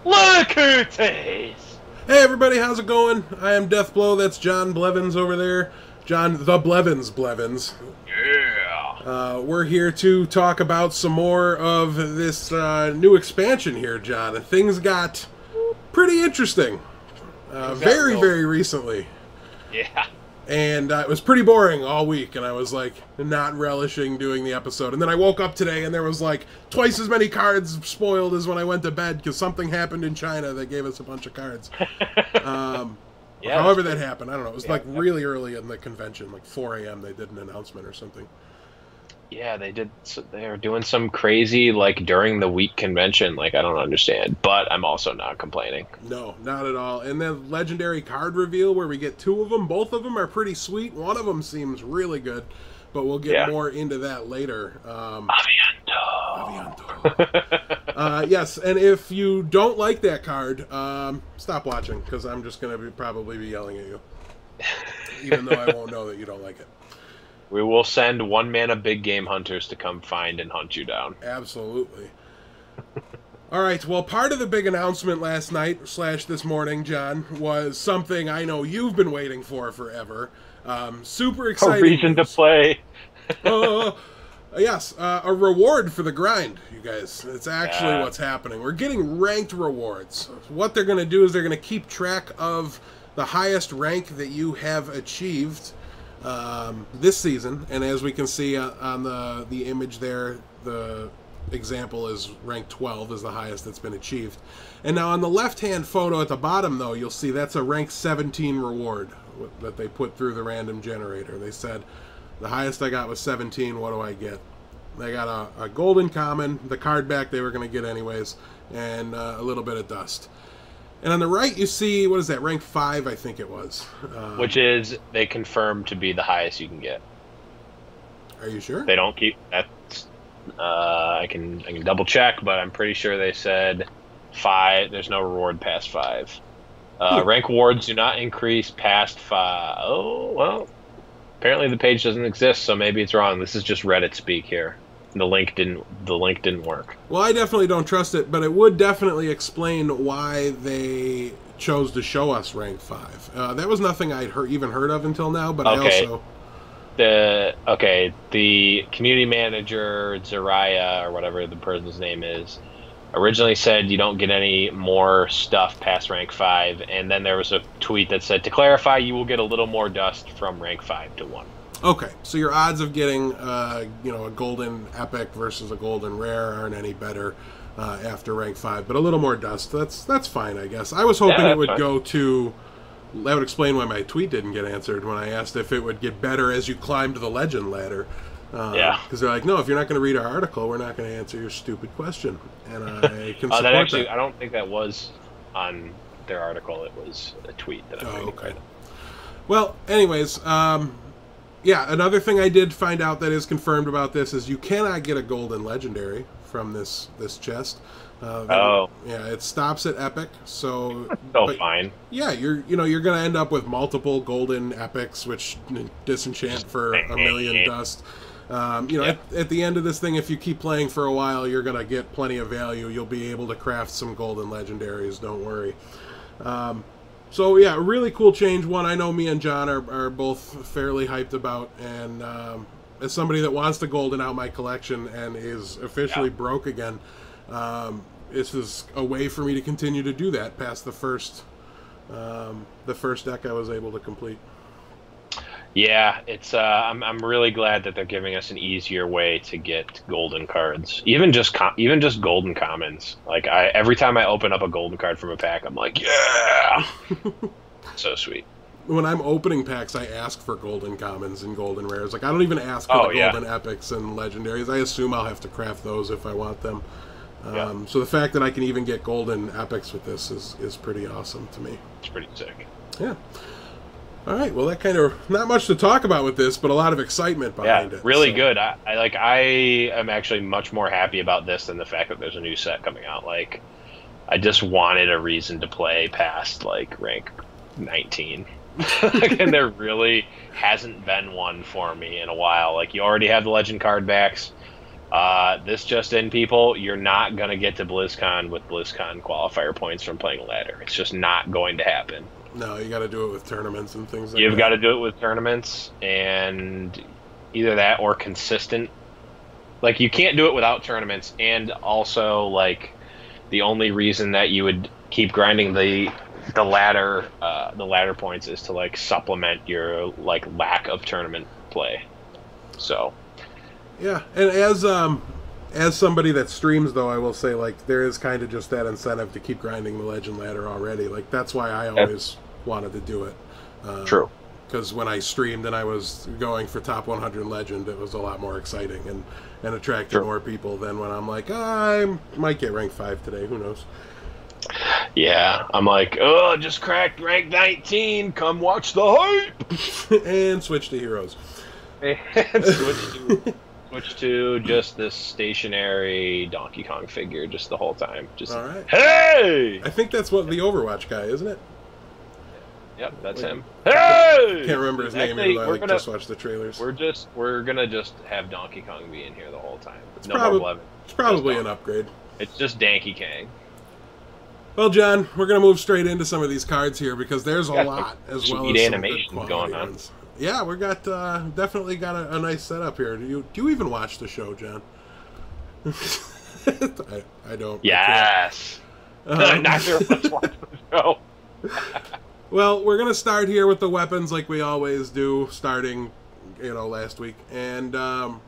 Look who it is! Hey everybody, how's it going? I am Deathblow. That's John Blevins over there. John the Blevins. Yeah. We're here to talk about some more of this new expansion here, John. And things got pretty interesting. Very recently. Yeah. And it was pretty boring all week, and I was like not relishing doing the episode. And then I woke up today, and there was like twice as many cards spoiled as when I went to bed because something happened in China that gave us a bunch of cards. Yeah, However that happened, I don't know. It was like really early in the convention, like 4 a.m. They did an announcement or something. Yeah, they did. They were doing some crazy, like, during the week convention. Like, I don't understand. But I'm also not complaining. No, not at all. And then legendary card reveal where we get two of them. Both of them are pretty sweet. One of them seems really good, but we'll get more into that later. Avianto. Yes, and if you don't like that card, stop watching, because I'm just going to probably be yelling at you. Even though I won't know that you don't like it. We will send one-mana big game hunters to come find and hunt you down. Absolutely. All right, well, part of the big announcement last night, / this morning, John, was something I know you've been waiting for forever. Super exciting. A reason to play. Yes, a reward for the grind, you guys. It's actually what's happening. We're getting ranked rewards. What they're going to do is they're going to keep track of the highest rank that you have achieved this season. And as we can see on the image there, the example is rank 12 is the highest that's been achieved. And now on the left-hand photo at the bottom, though, you'll see that's a rank 17 reward that they put through the random generator. They said, the highest I got was 17, what do I get? They got a golden common, the card back they were going to get anyways, and a little bit of dust. And on the right, you see, what is that, rank 5, I think it was. Which is, they confirmed to be the highest you can get. Are you sure? They don't keep, that's, I can double check, but I'm pretty sure they said 5, there's no reward past 5. Rank rewards do not increase past 5. Oh, well, apparently the page doesn't exist, so maybe it's wrong. This is just Reddit speak here. The link didn't work. Well, I definitely don't trust it, but it would definitely explain why they chose to show us rank 5. That was nothing I'd even heard of until now, but okay. I also... The community manager, Zariah, or whatever the person's name is, originally said you don't get any more stuff past rank 5, and then there was a tweet that said, to clarify, you will get a little more dust from rank 5 to 1. Okay, so your odds of getting, a golden epic versus a golden rare aren't any better after rank 5, but a little more dust. That's fine, I guess. I was hoping it would go to... That would explain why my tweet didn't get answered when I asked if it would get better as you climbed the legend ladder. Because they're like, no, if you're not going to read our article, we're not going to answer your stupid question. And I can support that. I don't think that was on their article. It was a tweet that I'm reading. Okay. Well, anyways, another thing I did find out that is confirmed about this is you cannot get a golden legendary from this chest. Yeah, it stops at epic. So fine. Yeah, you're going to end up with multiple golden epics, which disenchant for a million dust. At the end of this thing, if you keep playing for a while, you're going to get plenty of value. You'll be able to craft some golden legendaries. Don't worry. So yeah, really cool change. One I know me and John are both fairly hyped about, and as somebody that wants to golden out my collection and is officially broke again, this is a way for me to continue to do that past the first deck I was able to complete. Yeah, it's I'm really glad that they're giving us an easier way to get golden cards, even just golden commons. Like every time I open up a golden card from a pack, I'm like, yeah, so sweet. When I'm opening packs, I ask for golden commons and golden rares. Like I don't even ask for the golden epics and legendaries. I assume I'll have to craft those if I want them. So the fact that I can even get golden epics with this is pretty awesome to me. It's pretty sick. Yeah. All right. Well, that kind of not much to talk about with this, but a lot of excitement behind it. Really good. I am actually much more happy about this than the fact that there's a new set coming out. Like, I just wanted a reason to play past like rank 19. And there really hasn't been one for me in a while. Like, you already have the legend card backs. This just in, people, you're not going to get to BlizzCon with BlizzCon qualifier points from playing ladder. It's just not going to happen. No, you got to do it with tournaments and things like You've that. got to do it with tournaments, and either that or consistent. Like, you can't do it without tournaments, and also, like, the only reason that you would keep grinding the ladder points is to, like, supplement your, like, lack of tournament play. So... Yeah, and as somebody that streams, though, I will say, like, there is kind of just that incentive to keep grinding the Legend ladder already. Like, that's why I always wanted to do it. True. Because when I streamed and I was going for top 100 Legend, it was a lot more exciting and attracted more people than when I'm like, I might get rank 5 today. Who knows? Yeah, I'm like, oh, just cracked rank 19. Come watch the hype. And switch to heroes. And switch to just this stationary Donkey Kong figure just the whole time. Just, all right. Hey! I think that's what the Overwatch guy, isn't it? Yep, that's him. Hey! Can't remember his name, even though I just watched the trailers. We're gonna just have Donkey Kong be in here the whole time. It's probably an upgrade. It's just Donkey Kong. Well, John, we're gonna move straight into some of these cards here because there's a lot as well as some animation good going on. ones. Yeah, we got definitely got a nice setup here. Do you even watch the show, John? I don't. Yes. Neither of us watch the show. Well, we're gonna start here with the weapons, like we always do, starting, last week, and we're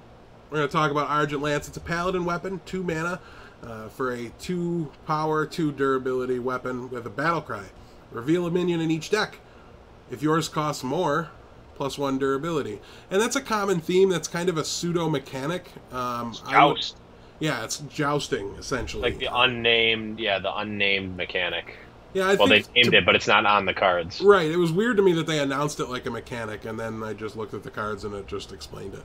gonna talk about Argent Lance. It's a paladin weapon, 2 mana, for a 2 power, 2 durability weapon with a battle cry. Reveal a minion in each deck. If yours costs more, +1 durability. And that's a common theme. That's kind of a pseudo mechanic. Joust. Yeah, it's jousting essentially. Like the unnamed mechanic. Yeah, they named it, but it's not on the cards. Right. It was weird to me that they announced it like a mechanic, and then I just looked at the cards and it just explained it.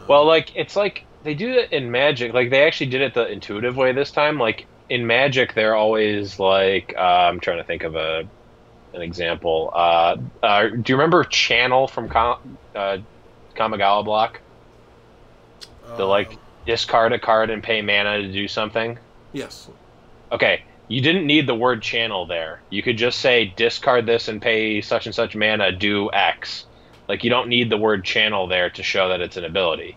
Well, like it's like they do it in Magic. Like they actually did it the intuitive way this time. Like in Magic, they're always like I'm trying to think of an example. Do you remember Channel from Kamigawa Block? The discard a card and pay mana to do something? Yes. Okay, you didn't need the word channel there. You could just say discard this and pay such and such mana, do X. Like, you don't need the word channel there to show that it's an ability.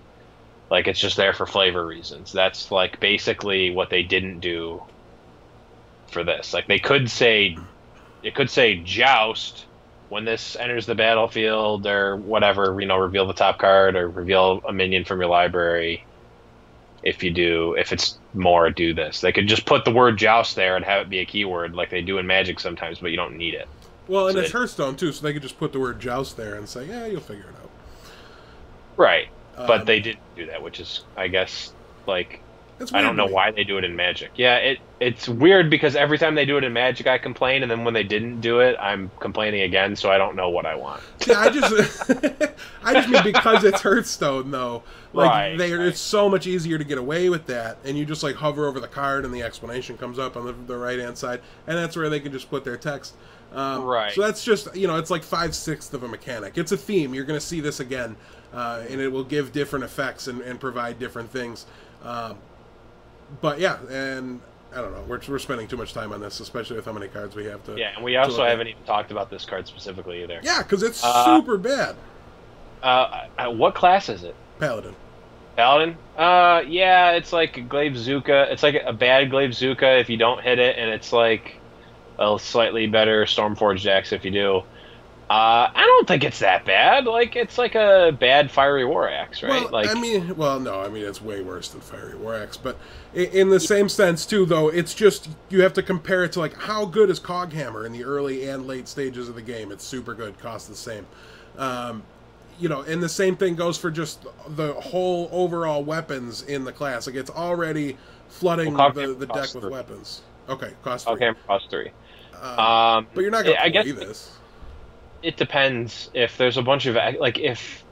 Like, it's just there for flavor reasons. That's, like, basically what they didn't do for this. Like, it could say joust when this enters the battlefield or whatever, reveal the top card or reveal a minion from your library. If it's more, do this. They could just put the word joust there and have it be a keyword like they do in Magic sometimes, but you don't need it. Well, and it's Hearthstone too, so they could just put the word joust there and say, yeah, you'll figure it out. Right. But they didn't do that, which is, I guess, like, I don't know why they do it in Magic. Yeah, it's weird because every time they do it in Magic, I complain, and then when they didn't do it, I'm complaining again, so I don't know what I want. Yeah, I just mean because it's Hearthstone, though. Like, it's so much easier to get away with that, and you just, like, hover over the card, and the explanation comes up on the right-hand side, and that's where they can just put their text. Right. So that's just, it's like 5/6 of a mechanic. It's a theme. You're going to see this again, and it will give different effects and provide different things. But yeah, and I don't know. We're spending too much time on this, especially with how many cards we have to. Yeah, and we also haven't even talked about this card specifically either. Yeah, because it's super bad. What class is it? Paladin. Paladin? Yeah, it's like a Glaive Zuka. It's like a bad Glaive Zuka if you don't hit it, and it's like a slightly better Stormforged Axe if you do. I don't think it's that bad. Like, it's like a bad Fiery War Axe, right? Well, no, it's way worse than Fiery War Axe. But in the same sense, too, though, it's just, you have to compare it to, like, how good is Coghammer in the early and late stages of the game? It's super good, costs the same. And the same thing goes for just the whole overall weapons in the class. Like, it's already flooding the deck with weapons. Okay, cost 3. Coghammer costs 3. But you're not going to play this. It depends. If there's a bunch of, like, if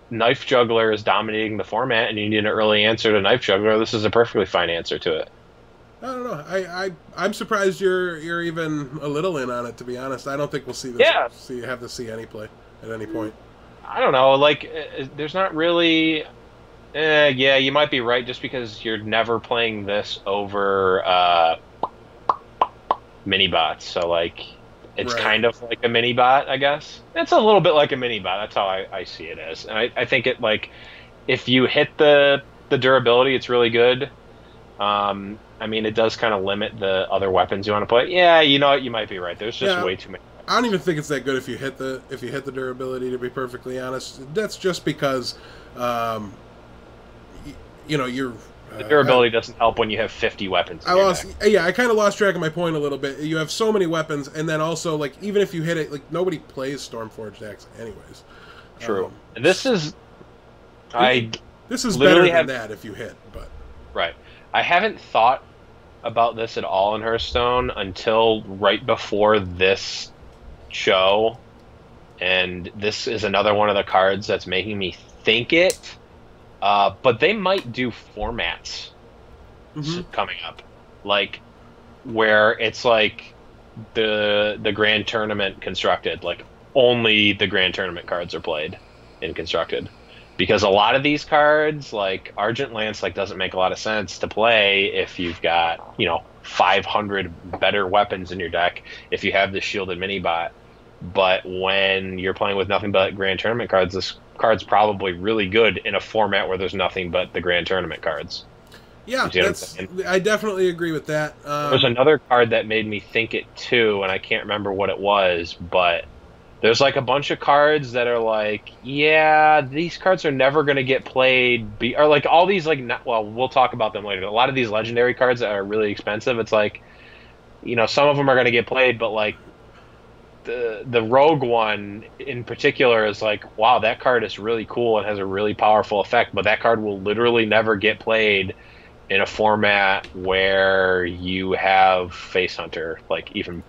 Knife Juggler is dominating the format and you need an early answer to Knife Juggler, this is a perfectly fine answer to it. I don't know. I'm surprised you're even a little in on it, to be honest. I don't think we'll see this. Yeah. Have to see any play at any point. I don't know. Like, there's not really. Yeah, you might be right just because you're never playing this over mini bots. So like it's Right. kind of like a mini bot, I guess. It's a little bit like a mini bot. That's how I see it as. And I think it like if you hit the durability, it's really good. I mean, it does kind of limit the other weapons you want to play. Yeah, you know what? You might be right. There's just Yeah, way too many I don't weapons. even think it's that good if you hit the durability. To be perfectly honest, that's just because, um, you know, you're. The durability doesn't help when you have 50 weapons I in your lost. deck. Yeah, I kind of lost track of my point a little bit. You have so many weapons, and then also like even if you hit it, like nobody plays Stormforged decks anyways. True. Um, And this is it, I this is better literally than have that if you hit, but right. I haven't thought about this at all in Hearthstone until right before this show, and this is another one of the cards that's making me think it. But they might do formats mm-hmm. coming up, like where it's like the grand tournament constructed, like only the grand tournament cards are played in constructed. Because a lot of these cards, like Argent Lance, like doesn't make a lot of sense to play if you've got, 500 better weapons in your deck if you have the shielded mini bot. But when you're playing with nothing but grand tournament cards, this card's probably really good in a format where there's nothing but the grand tournament cards. Yeah, You see what I'm that's. saying? I definitely agree with that. There's another card that made me think it too, and I can't remember what it was, but there's like a bunch of cards that are like, yeah, these cards are never going to get played. Or like all these like, well, we'll talk about them later. A lot of these legendary cards that are really expensive, it's like, some of them are going to get played, but like the rogue one in particular is like, wow, that card is really cool and has a really powerful effect, but that card will literally never get played in a format where you have Face Hunter, like even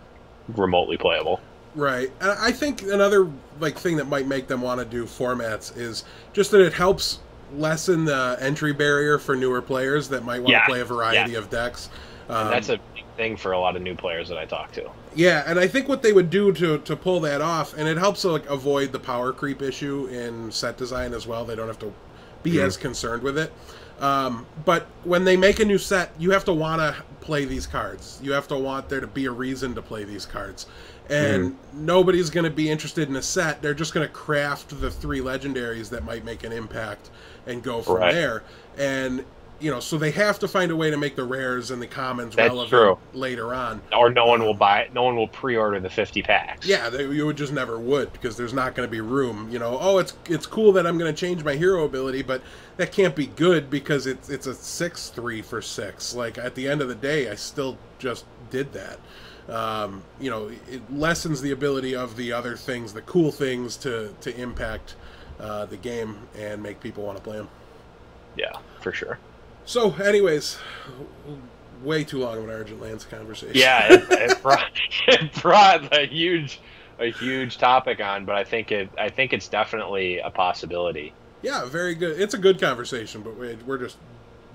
remotely playable. Right. And I think another like thing that might make them want to do formats is just that it helps lessen the entry barrier for newer players that might want to Yeah, play a yeah, variety of decks. and that's a big thing for a lot of new players that I talk to. Yeah, and I think what they would do to pull that off, and it helps to like avoid the power creep issue in set design as well. They don't have to be as concerned with it. But when they make a new set, you have to want to play these cards. You have to want there to be a reason to play these cards. And nobody's going to be interested in a set. They're just going to craft the 3 legendaries that might make an impact and go from Right. there. And, so they have to find a way to make the rares and the commons That's relevant true. later on. Or no one will buy it. No one will pre-order the 50 packs. Yeah, you would just never would because there's not going to be room. Oh, it's cool that I'm going to change my hero ability, but that can't be good because it's a 6/3 for 6. Like at the end of the day, I still just did that. It lessens the ability of the other things, the cool things, to impact the game and make people want to play them. Yeah, for sure. So, anyways, way too long of an Argent Lands conversation. Yeah, it brought a huge topic on, but I think it's definitely a possibility. Yeah, very good. It's a good conversation, but we're just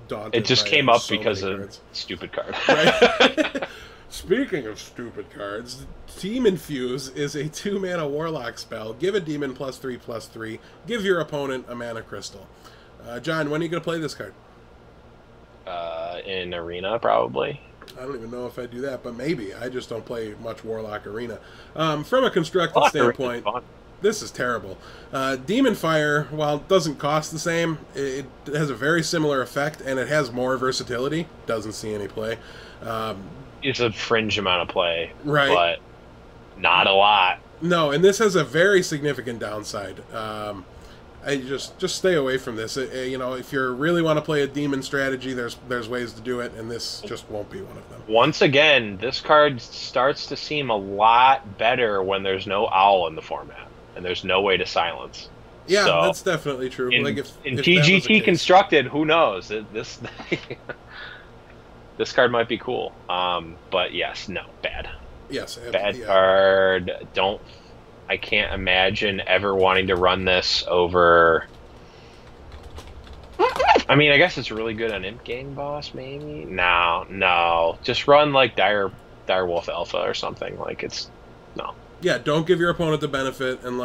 daunted. It just by came up so because many of cards. stupid card. Right. Speaking of stupid cards, Team Infuse is a 2-mana Warlock spell. Give a demon +3/+3. Give your opponent a mana crystal. John, when are you going to play this card? In Arena, probably. I don't even know if I do that, but maybe. I just don't play much Warlock Arena. From a constructed Warlock standpoint, Arena's fun. this is terrible. Demon Fire, while it doesn't cost the same, it has a very similar effect, and it has more versatility. Doesn't see any play. It's a fringe amount of play, Right. but not a lot. No, and this has a very significant downside. I just stay away from this. If you really want to play a demon strategy, there's ways to do it, and this just won't be one of them. Once again, this card starts to seem a lot better when there's no owl in the format and there's no way to silence. Yeah, So, that's definitely true. In, like if in that was the TGT case. constructed, who knows? This this card might be cool. But yes, no, bad. Yes, Bad yeah. card. I can't imagine ever wanting to run this over. I mean, I guess it's really good on Imp Gang Boss, maybe. No, just run like Dire Wolf Alpha or something. Like it's no. Yeah, don't give your opponent the benefit, and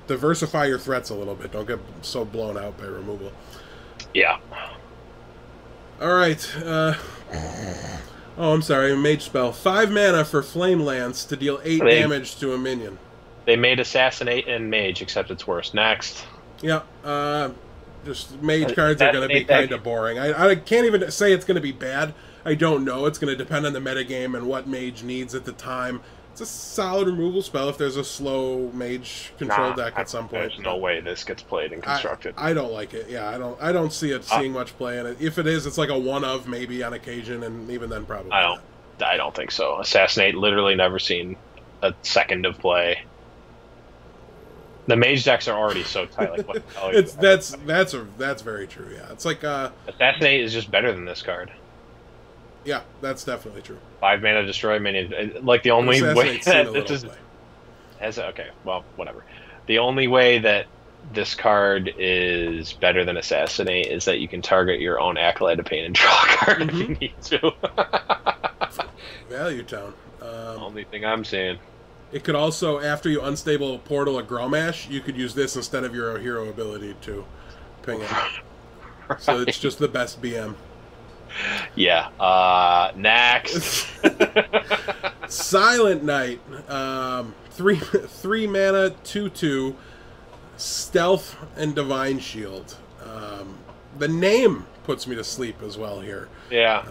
Diversify your threats a little bit. Don't get so blown out by removal. Yeah. All right. Oh, I'm sorry. Mage spell. 5 mana for Flame Lance to deal 8 damage to a minion. They made Assassinate and Mage, except it's worse. Next. Yeah. Just Mage cards are going to be kind of boring. I can't even say it's going to be bad. I don't know. It's going to depend on the metagame and what Mage needs at the time. It's a solid removal spell if there's a slow Mage control deck at some point. There's no way this gets played in Constructed. I don't like it. Yeah, I don't see it seeing much play in it. If it is, it's like a one of maybe on occasion, and even then probably I don't think so. Assassinate literally never seen a second of play. The Mage decks are already so tight. Like what the hell that's very true. Yeah, it's like Assassinate is just better than this card. Yeah, that's definitely true. 5 mana destroy minion. Like the only way that this is okay. Well, whatever. The only way that this card is better than Assassinate is that you can target your own Acolyte of Pain and draw a card if you need to. Value Town. Only thing I'm saying. It could also, after you unstable portal a Grommash, you could use this instead of your hero ability to ping it. Right. So it's just the best BM. Yeah. Next. Silent Knight. 3 mana, 2/2, Stealth and Divine Shield. The name puts me to sleep as well here. Yeah.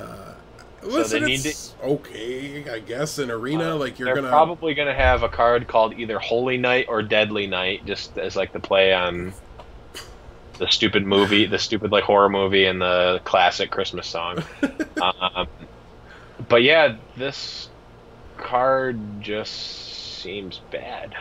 Listen, so it's okay, I guess, in Arena. Like they're probably gonna have a card called either Holy Knight or Deadly Knight, just as like the play on the stupid movie, the stupid like horror movie, and the classic Christmas song. But yeah, this card just seems bad.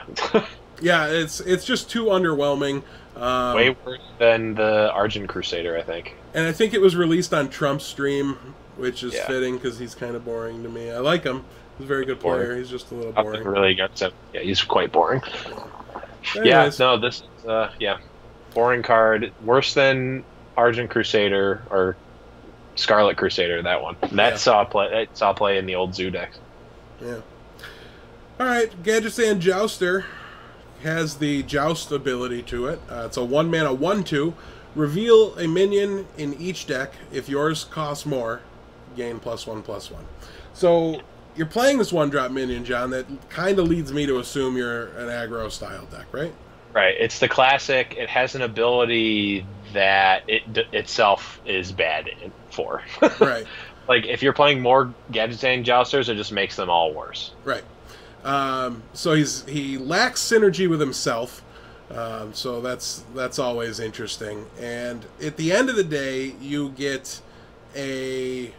Yeah, it's just too underwhelming. Way worse than the Argent Crusader, I think. And I think it was released on Trump's stream, which is fitting because he's kind of boring to me. I like him. He's a very good player. He's just a little boring. Really got some. Yeah, he's quite boring. Anyways. Yeah, no, this boring card. Worse than Argent Crusader or Scarlet Crusader. That one. That saw play in the old Zoo decks. Yeah. All right, Gadgetzan Jouster has the Joust ability to it. It's a 1 mana 1/2. Reveal a minion in each deck. If yours costs more, gain +1/+1. So you're playing this 1-drop minion, John. That kind of leads me to assume you're an aggro style deck, right? Right. It's the classic. It has an ability that it itself is bad for. Right. Like if you're playing more Gadgetzan Jousters, it just makes them all worse. Right. So he lacks synergy with himself. So that's always interesting. And at the end of the day, you get a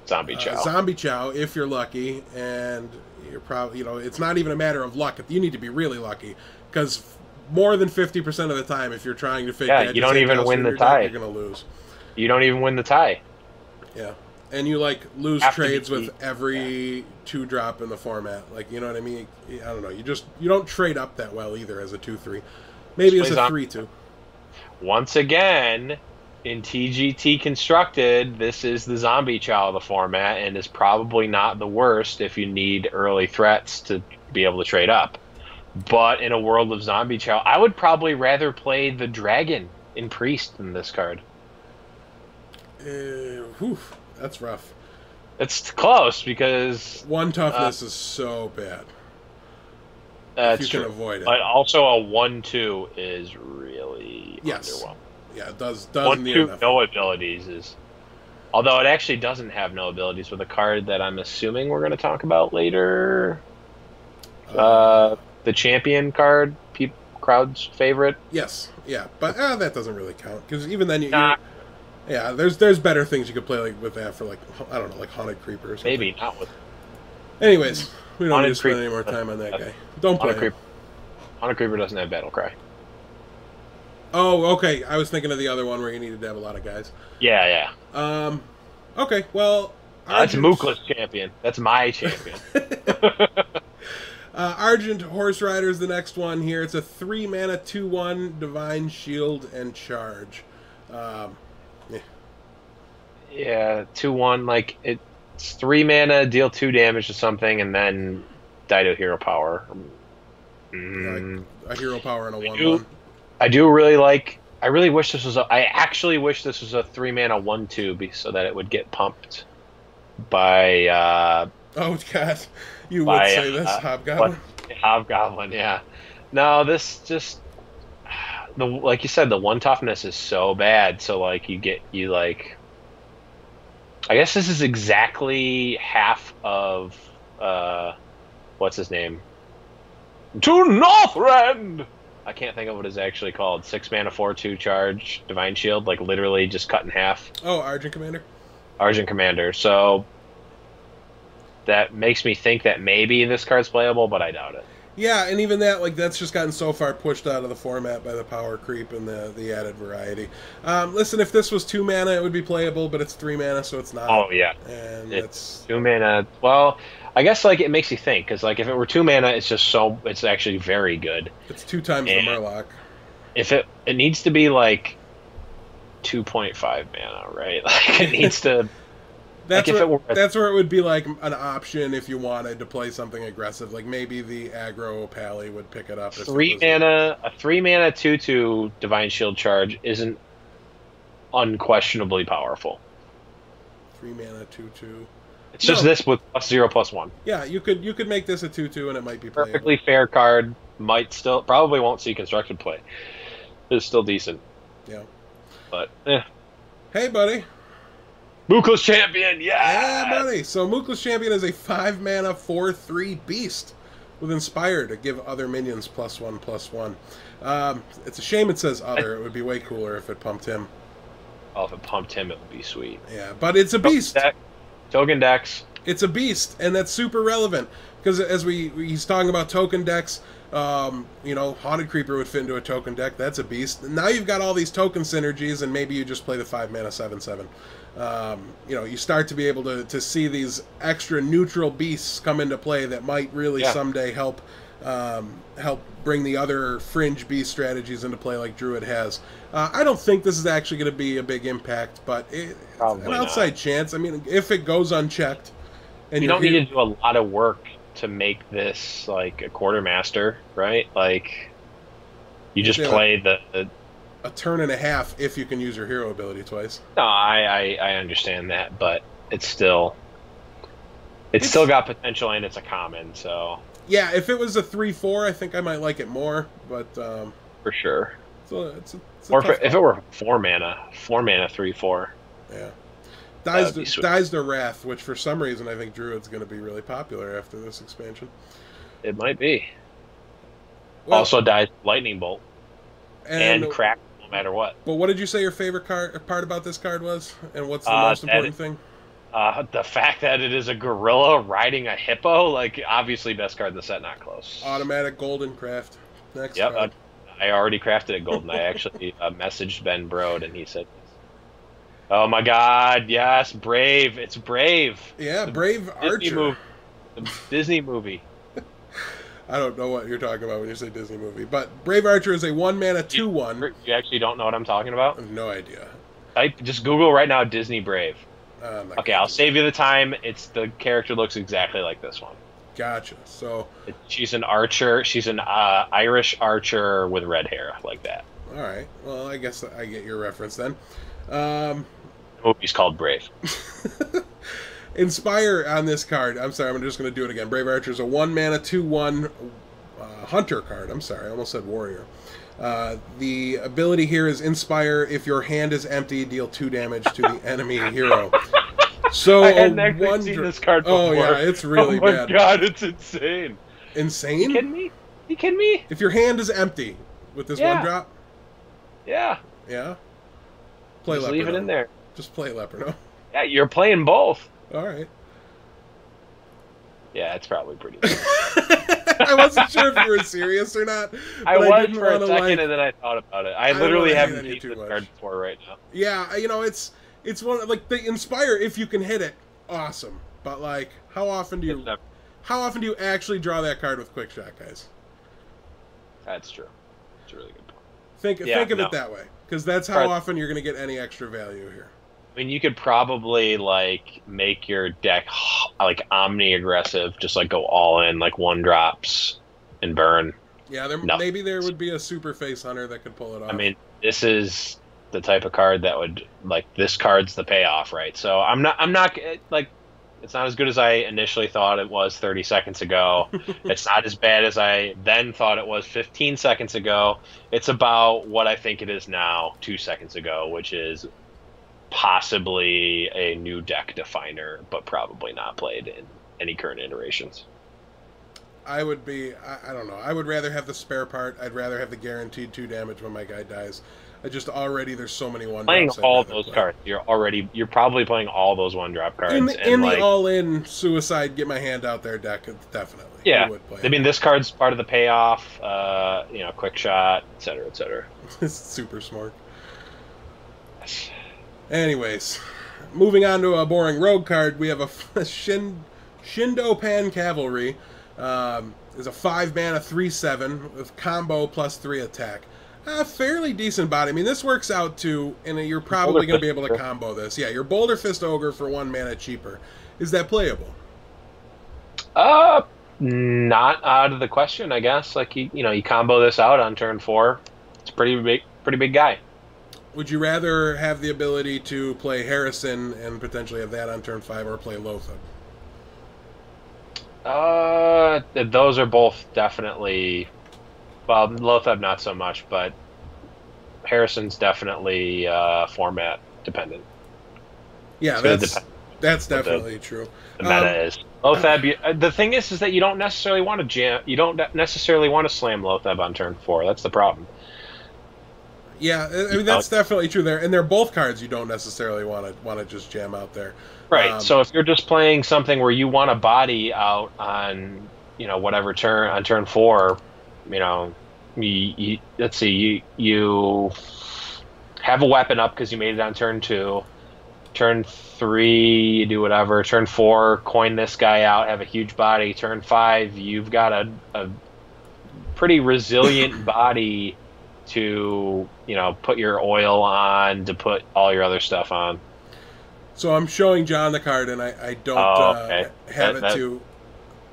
Zombie Chow. Zombie Chow if you're lucky, and you're probably it's not even a matter of luck. You need to be really lucky because more than 50% of the time, if you're trying to fake you don't even win the tie. You're gonna lose. You don't even win the tie. Yeah. And you lose trades with every 2-drop in the format. Like, you know what I mean? I don't know. You don't trade up that well either as a 2/3. Maybe as a 3/2. Once again, in TGT Constructed, this is the Zombie Chow of the format, and is probably not the worst if you need early threats to be able to trade up. But in a world of Zombie Chow, I would probably rather play the Dragon in Priest than this card. That's rough. It's close because 1 toughness is so bad. That's if you true. Can avoid it. But also a 1/2 is really underwhelming. Yeah, it does 1/2 no abilities is. Although it actually doesn't have no abilities with a card that I'm assuming we're going to talk about later. The champion card, crowd's favorite. Yes, yeah, but that doesn't really count because even then yeah, there's better things you could play with that for I don't know, like Haunted Creeper or something. Maybe not with. Anyways, we don't need to spend any more time on that guy. Don't play him. Haunted Creeper doesn't have Battle Cry. Oh, okay. I was thinking of the other one where you needed to have a lot of guys. Yeah. Okay, well. That's Mookla's champion. That's my champion. Argent Horse Rider is the next one here. It's a 3 mana 2/1 Divine Shield and Charge. Yeah, 2/1. Like it's 3 mana, deal 2 damage to something, and then die to hero power. like Mm, a hero power and a I 1/1. do. I do really like. I really wish this was a. I actually wish this was a 3-mana 1/2 so that it would get pumped by Oh god, you would by say this, what Hobgoblin? Hobgoblin. Yeah. No, this just the like you said, the one toughness is so bad. So like you like. I guess this is exactly half of what's his name? To Northrend! I can't think of what it's actually called. 6-mana 4/2 charge, Divine Shield, like literally just cut in half. Oh, Argent Commander. Argent Commander. So that makes me think that maybe this card's playable, but I doubt it. Yeah, and even that, like, that's just gotten so far pushed out of the format by the power creep and the added variety. Listen, if this was 2 mana, it would be playable, but it's 3 mana, so it's not. Oh yeah, And it's 2 mana. Well, I guess like it makes you think because like if it were 2 mana, it's actually very good. it's 2 times And the Murloc. if it needs to be like 2.5 mana, right? Like it needs to. That's Like if it were that's where it would be like an option if you wanted to play something aggressive. Like maybe the aggro Pally would pick it up. If three it was mana, a 3-mana 2/2 Divine Shield charge isn't unquestionably powerful. 3 mana 2/2. It's just this with +0/+1. Yeah, you could make this a 2/2 and it might be playable. Perfectly fair card. Might still probably won't see constructed play. It's still decent. Yeah. But Hey, buddy. Mookless Champion, Yeah, yeah. buddy. So Mookless Champion is a 5 mana 4/3 beast with Inspire to give other minions +1/+1. It's a shame it says other. It would be way cooler if it pumped him. Oh, if it pumped him, it would be sweet. Yeah, but it's a beast. Token decks. It's a beast, and that's super relevant because as he's talking about token decks, Haunted Creeper would fit into a token deck. That's a beast. Now you've got all these token synergies, and maybe you just play the 5 mana 7/7. You start to be able to see these extra neutral beasts come into play that might really someday help bring the other fringe beast strategies into play like Druid has. I don't think this is actually going to be a big impact, but it's an outside chance. I mean, if it goes unchecked, and you don't need to do a lot of work to make this like a quartermaster, right? Like you just play a turn and a half if you can use your hero ability twice. No, I understand that, but it's still got potential and it's a common, so yeah, if it was a 3/4, I think I might like it more, but for sure. It's or if it were 4 mana 3/4. Yeah. Dies the Wrath, which for some reason I think Druid's going to be really popular after this expansion. It might be. Well, also dies Lightning Bolt and crack no matter what. But what did you say your favorite part about this card was? And what's the most important thing? The fact that it is a gorilla riding a hippo, like obviously best card in the set, not close. Automatic Golden Craft. Next Yep, card. I already crafted it golden. I actually messaged Ben Brode and he said, "Oh my God, yes, Brave! It's Brave." Yeah, Brave Archer. The Disney movie. I don't know what you're talking about when you say Disney movie, but Brave Archer is a 1 mana 2/1. You actually don't know what I'm talking about? I have no idea. Just Google right now Disney Brave. Okay, I'll save you the time. The character looks exactly like this one. Gotcha. So she's an archer. She's an Irish archer with red hair, like that. All right. Well, I guess I get your reference then. The movie's called Brave. Inspire on this card. I'm sorry, I'm just going to do it again. Brave Archer is a 1 mana 2/1 hunter card. I'm sorry, I almost said warrior. The ability here is Inspire. If your hand is empty, deal 2 damage to the enemy hero. So I hadn't actually seen this card before. Oh yeah, it's really bad. Oh my God, it's insane. Insane? You kidding me? If your hand is empty with this 1-drop? Yeah. Yeah? Play Just Leopard. leave it in there. Just play Leopard. Yeah, you're playing both. All right. Yeah, it's probably pretty good. I wasn't sure if you were serious or not. I was for a second, and then I thought about it. I literally haven't used this card before right now. Yeah, it's one like the Inspire. If you can hit it, awesome. But like, how often do you actually draw that card with Quick Shot, guys? That's true. It's a really good point. Think of it that way, because that's how often you're going to get any extra value here. I mean, you could probably like make your deck like omni aggressive, just like go all in, like 1-drops and burn. Yeah, No. maybe there would be a super face hunter that could pull it I off. mean, this is the type of card that would like this card's the payoff, right? So I'm not like it's not as good as I initially thought it was 30 seconds ago. It's not as bad as I then thought it was 15 seconds ago. It's about what I think it is now 2 seconds ago, which is possibly a new deck definer, but probably not played in any current iterations. I would be, I don't know. I would rather have the spare part. I'd rather have the guaranteed 2 damage when my guy dies. I just already, there's so many one Playing drops I'd all rather those play. cards, you're probably playing all those one drop In cards, the, and in the like all-in suicide, get my hand out there deck, definitely. I yeah, would play I mean it. this card's part of the payoff. Quick shot, etc., etc. It's super smart. Anyways, moving on to a boring rogue card, we have a Shindo Pan Cavalry. Is a 5-mana 3/7 with combo plus 3 attack. A fairly decent body. I mean, this works out to, and you're probably going to be able to combo this. Yeah, your Boulder Fist Ogre for 1 mana cheaper. Is that playable? Not out of the question, I guess. Like you combo this out on turn 4. It's pretty big guy. Would you rather have the ability to play Harrison and potentially have that on turn 5, or play Lothar? Those are both definitely. Well, Lothab not so much, but Harrison's definitely format dependent. Yeah, that's definitely true. The meta is Lothab. The thing is that you don't necessarily want to jam. You don't necessarily want to slam Lothab on turn 4. That's the problem. Yeah, I mean that's definitely true there, and they're both cards you don't necessarily want to just jam out there. Right. So if you're just playing something where you want a body out on whatever turn on turn 4, let's see, you have a weapon up because you made it on turn 2. Turn 3, you do whatever. Turn 4, coin this guy out, have a huge body. Turn 5, you've got a pretty resilient body to put your oil on, to put all your other stuff on. So I'm showing John the card, and I don't have it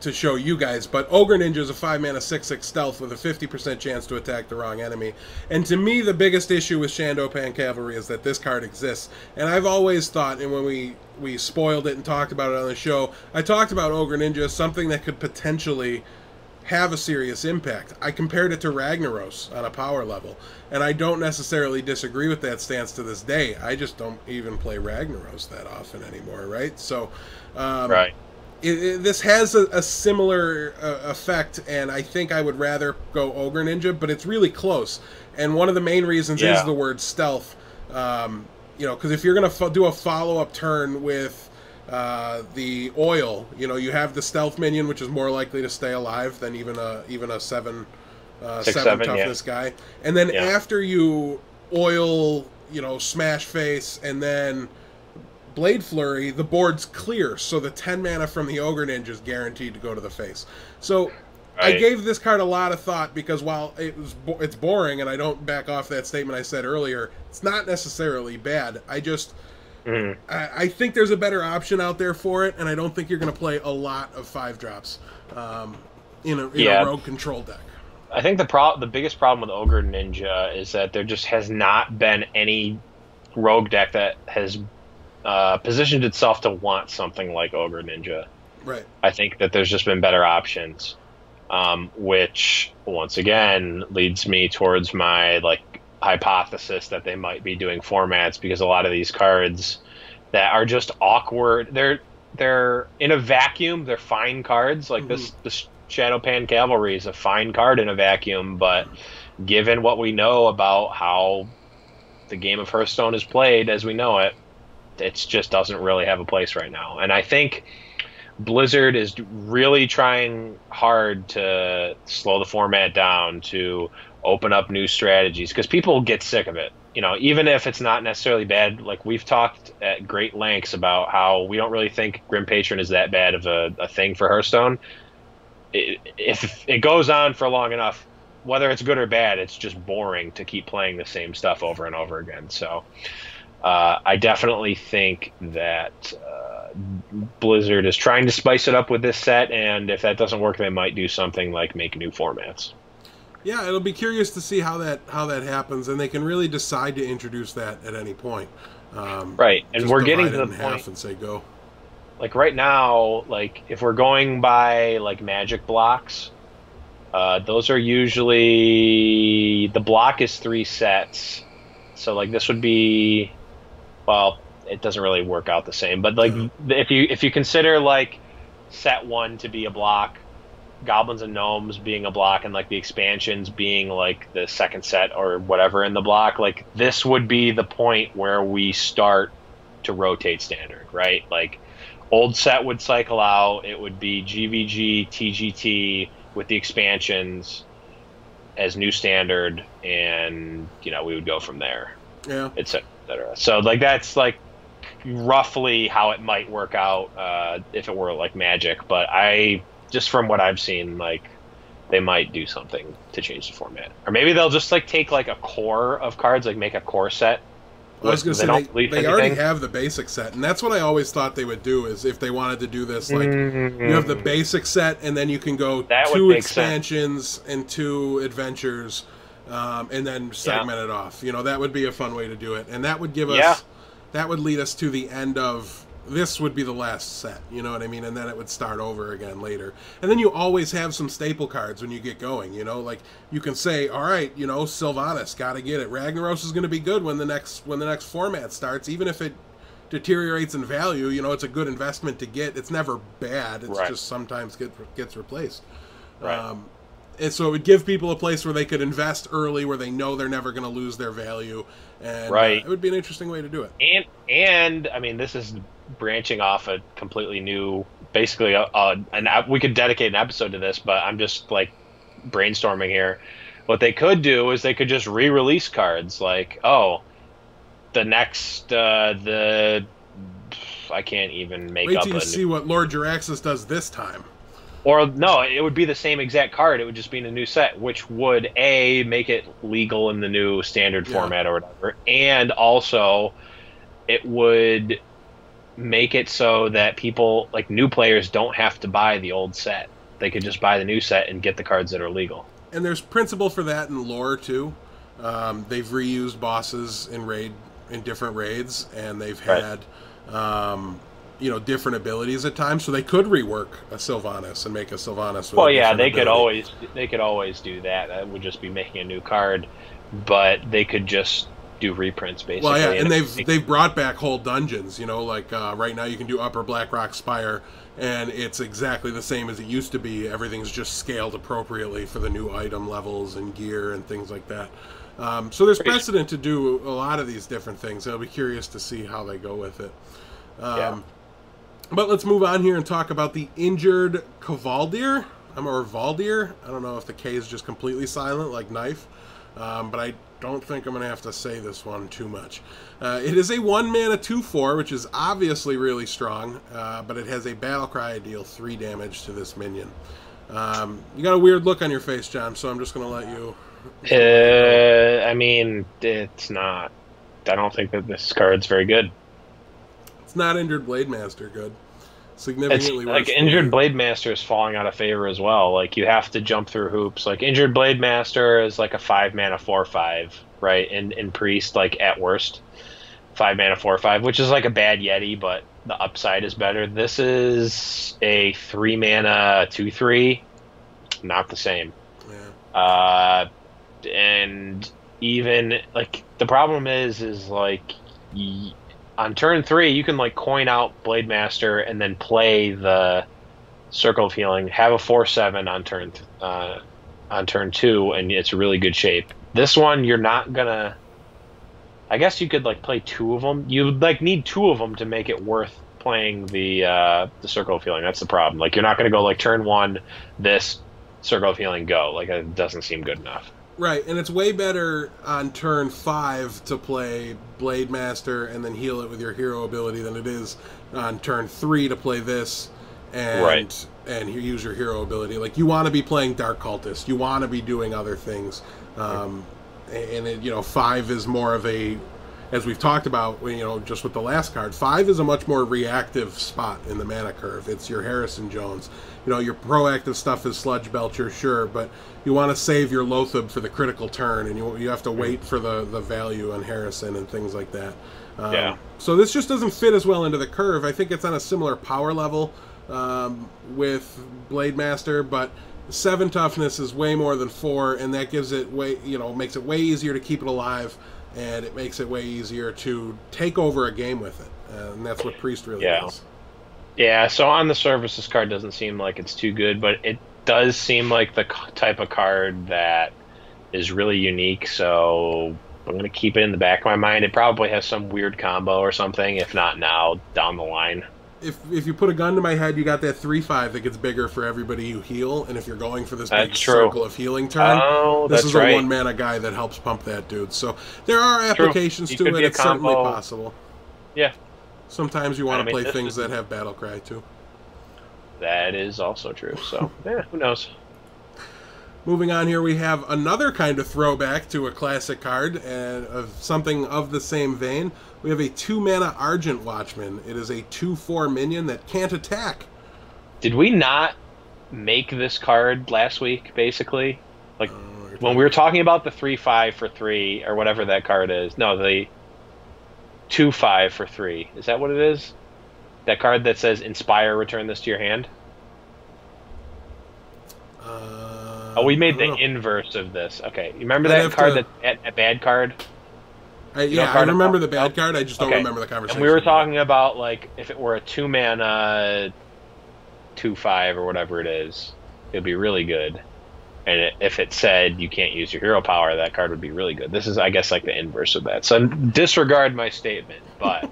to show you guys. But Ogre Ninja is a 5-mana 6/6 stealth with a 50% chance to attack the wrong enemy. And to me, the biggest issue with Shindo Pan Cavalry is that this card exists. And I've always thought, and when we spoiled it and talked about it on the show, I talked about Ogre Ninja as something that could potentially have a serious impact. I compared it to Ragnaros on a power level, and I don't necessarily disagree with that stance to this day. I just don't even play Ragnaros that often anymore, right? So, right. This has a similar effect, and I think I would rather go Ogre Ninja, but it's really close. And one of the main reasons is the word stealth. Because if you're going to do a follow-up turn with the oil, you have the stealth minion, which is more likely to stay alive than even a 7 toughness guy. And then after you oil, smash face, and then Blade Flurry, the board's clear, so the 10 mana from the Ogre Ninja is guaranteed to go to the face. So I gave this card a lot of thought, because while it's boring, and I don't back off that statement I said earlier, it's not necessarily bad. I think there's a better option out there for it, and I don't think you're going to play a lot of 5-drops in a rogue control deck. I think the biggest problem with Ogre Ninja is that there just has not been any rogue deck that has positioned itself to want something like Ogre Ninja. Right. I think that there's just been better options, which once again leads me towards my hypothesis that they might be doing formats, because a lot of these cards that are just awkward, they're in a vacuum, they're fine cards. Like this Shadow Pan Cavalry is a fine card in a vacuum, but given what we know about how the game of Hearthstone is played as we know it, it just doesn't really have a place right now. And I think Blizzard is really trying hard to slow the format down, to open up new strategies, because people get sick of it. Even if it's not necessarily bad, like we've talked at great lengths about how we don't really think Grim Patron is that bad of a thing for Hearthstone. If it goes on for long enough, whether it's good or bad, it's just boring to keep playing the same stuff over and over again. So I definitely think that Blizzard is trying to spice it up with this set, and if that doesn't work, they might do something like make new formats. Yeah, it'll be curious to see how that happens, and they can really decide to introduce that at any point. Right, and Just we're getting divide to it the in half point. and say go. Like right now, like if we're going by like Magic blocks, those are usually the block is 3 sets. So like this would be, well, it doesn't really work out the same, but like No. if you consider like set one to be a block, goblins and gnomes being a block, and like the expansions being like the second set or whatever in the block, like this would be the point where we start to rotate standard, right? Like old set would cycle out, it would be GVG, TGT with the expansions as new standard, and we would go from there, Yeah. etc., etc. So like that's like roughly how it might work out if it were like Magic, but I just from what I've seen, like they might do something to change the format, or maybe they'll just like take like a core of cards, like make a core set. I was going to They say don't release they already anything. have the basic set, and that's what I always thought they would do. Is if they wanted to do this, like you have the Mm, basic set, and then you can go that would 2 make sense. expansions and 2 adventures, and then Yeah, segment it off. That would be a fun way to do it, and that would give yeah, us that would lead us to the end of this would be the last set. You know what I mean? And then it would start over again later. And then you always have some staple cards when you get going. Like you can say, all right, Sylvanas, got to get it. Ragnaros is going to be good when the next format starts, even if it deteriorates in value. It's a good investment to get. It's never bad. It's right, just sometimes gets replaced. right, And so it would give people a place where they could invest early, where they know they're never going to lose their value, and right. it would be an interesting way to do it. And I mean, this is branching off a completely new, basically, we could dedicate an episode to this, but I'm just like brainstorming here. What they could do is they could just re-release cards, like, oh, the next, the I can't even make Wait up till you a see new, what Lord Juraxis does this time. or no, it would be the same exact card. It would just be in a new set, which would make it legal in the new standard Yeah. format or whatever, and also it would make it so that people, like new players, don't have to buy the old set. They could just buy the new set and get the cards that are legal. And there's principle for that in lore too. They've reused bosses in different raids, and they've Right. had different abilities at times. So they could rework a Sylvanas and make a Sylvanas with Well, a yeah, different ability. they could always do that. That would just be making a new card, but they could just do reprints Well, yeah, basically. and they've brought back whole dungeons. Like right now you can do Upper Blackrock Spire, and it's exactly the same as it used to be. Everything's just scaled appropriately for the new item levels and gear and things like that. So there's precedent to do a lot of these different things. I'll be curious to see how they go with it. Yeah. But let's move on here and talk about the injured Kavaldir. Or Valdir. I don't know if the K is just completely silent like knife. But I don't think I'm going to have to say this one too much. It is a 1-mana 2/4, which is obviously really strong, but it has a battle cry. I deal 3 damage to this minion. You got a weird look on your face, John, so I'm just going to let you... I mean, it's not. I don't think that this card's very good. It's not Injured Blade Master good. It's Significantly worse. like Injured Blade Master is falling out of favor as well. Like you have to jump through hoops. Like Injured Blade Master is like a 5-mana 4/5, right? In Priest, like at worst, 5-mana 4/5, which is like a bad Yeti, but the upside is better. This is a 3-mana 2/3, not the same. Yeah. And even like the problem is like on turn 3 you can like coin out Blade Master and then play the Circle of Healing, have a 4/7 on turn 2, and it's really good shape. This one you're not gonna. I guess you could like play 2 of them. You like need 2 of them to make it worth playing the Circle of Healing. That's the problem. Like you're not gonna go like turn 1 this Circle of Healing go. Like it doesn't seem good enough. Right, and it's way better on turn 5 to play Blade Master and then heal it with your hero ability than it is on turn 3 to play this and you use your hero ability. Like you want to be playing Dark Cultist, you want to be doing other things, and 5 is more of a as we've talked about, just with the last card, 5 is a much more reactive spot in the mana curve. It's your Harrison Jones. Your proactive stuff is Sludge Belcher, sure, but you want to save your Loatheb for the critical turn, and you have to wait for the value on Harrison and things like that. Yeah. So this just doesn't fit as well into the curve. I think it's on a similar power level with Blade Master, but 7 toughness is way more than 4, and that gives it makes it way easier to keep it alive, and it makes it way easier to take over a game with it. And that's what Priest really does. Yeah, so on the surface, this card doesn't seem like it's too good, but it does seem like the type of card that is really unique, so I'm going to keep it in the back of my mind. It probably has some weird combo or something, if not now, down the line. If you put a gun to my head, you got that 3/5 that gets bigger for everybody you heal, and if you're going for this big circle of healing turn, this is a 1-mana guy that helps pump that dude. So there are applications to it. It's certainly possible. Yeah. Sometimes you want to play things that have Battle Cry, too. That is also true. So, yeah, who knows? Moving on here, we have another kind of throwback to a classic card, and of something of the same vein. We have a 2-mana Argent Watchman. It is a 2/4 minion that can't attack. Did we not make this card last week, basically? Like, when we were talking about the 3/5 for 3, or whatever that card is. No, the 2/5 for 3. Is that what it is? That card that says Inspire, return this to your hand? Oh, we made the inverse of this. Okay, you remember that card, that bad card? I remember the bad card. I just don't remember the conversation. And we were talking about, like, if it were a 2-mana 2/5 or whatever it is, it would be really good. And if it said you can't use your hero power, that card would be really good. This is, I guess, like the inverse of that. So disregard my statement, but...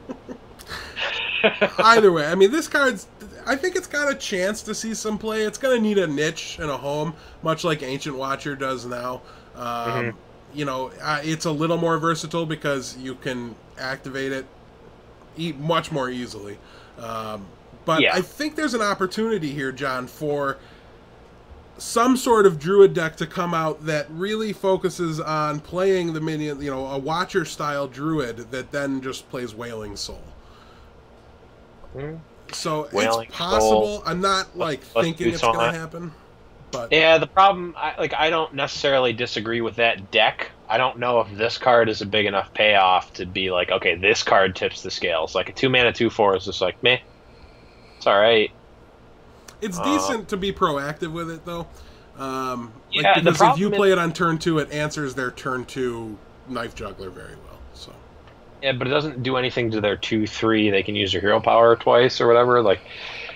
Either way, I mean, this card's... I think it's got a chance to see some play. It's going to need a niche and a home, much like Ancient Watcher does now. It's a little more versatile because you can activate it much more easily. But I think there's an opportunity here, John, for some sort of Druid deck to come out that really focuses on playing the minion, a Watcher-style Druid that then just plays Wailing Soul. So it's possible. I'm not thinking it's going to happen. But yeah, the problem, I don't necessarily disagree with that deck. I don't know if this card is a big enough payoff to be like, okay, this card tips the scales. Like a 2-mana 2/4 is just like, meh, it's all right. It's decent to be proactive with it, though. Because if you play it on turn 2, it answers their turn 2 Knife Juggler very well. So. Yeah, but it doesn't do anything to their 2/3. They can use their hero power twice or whatever. Like,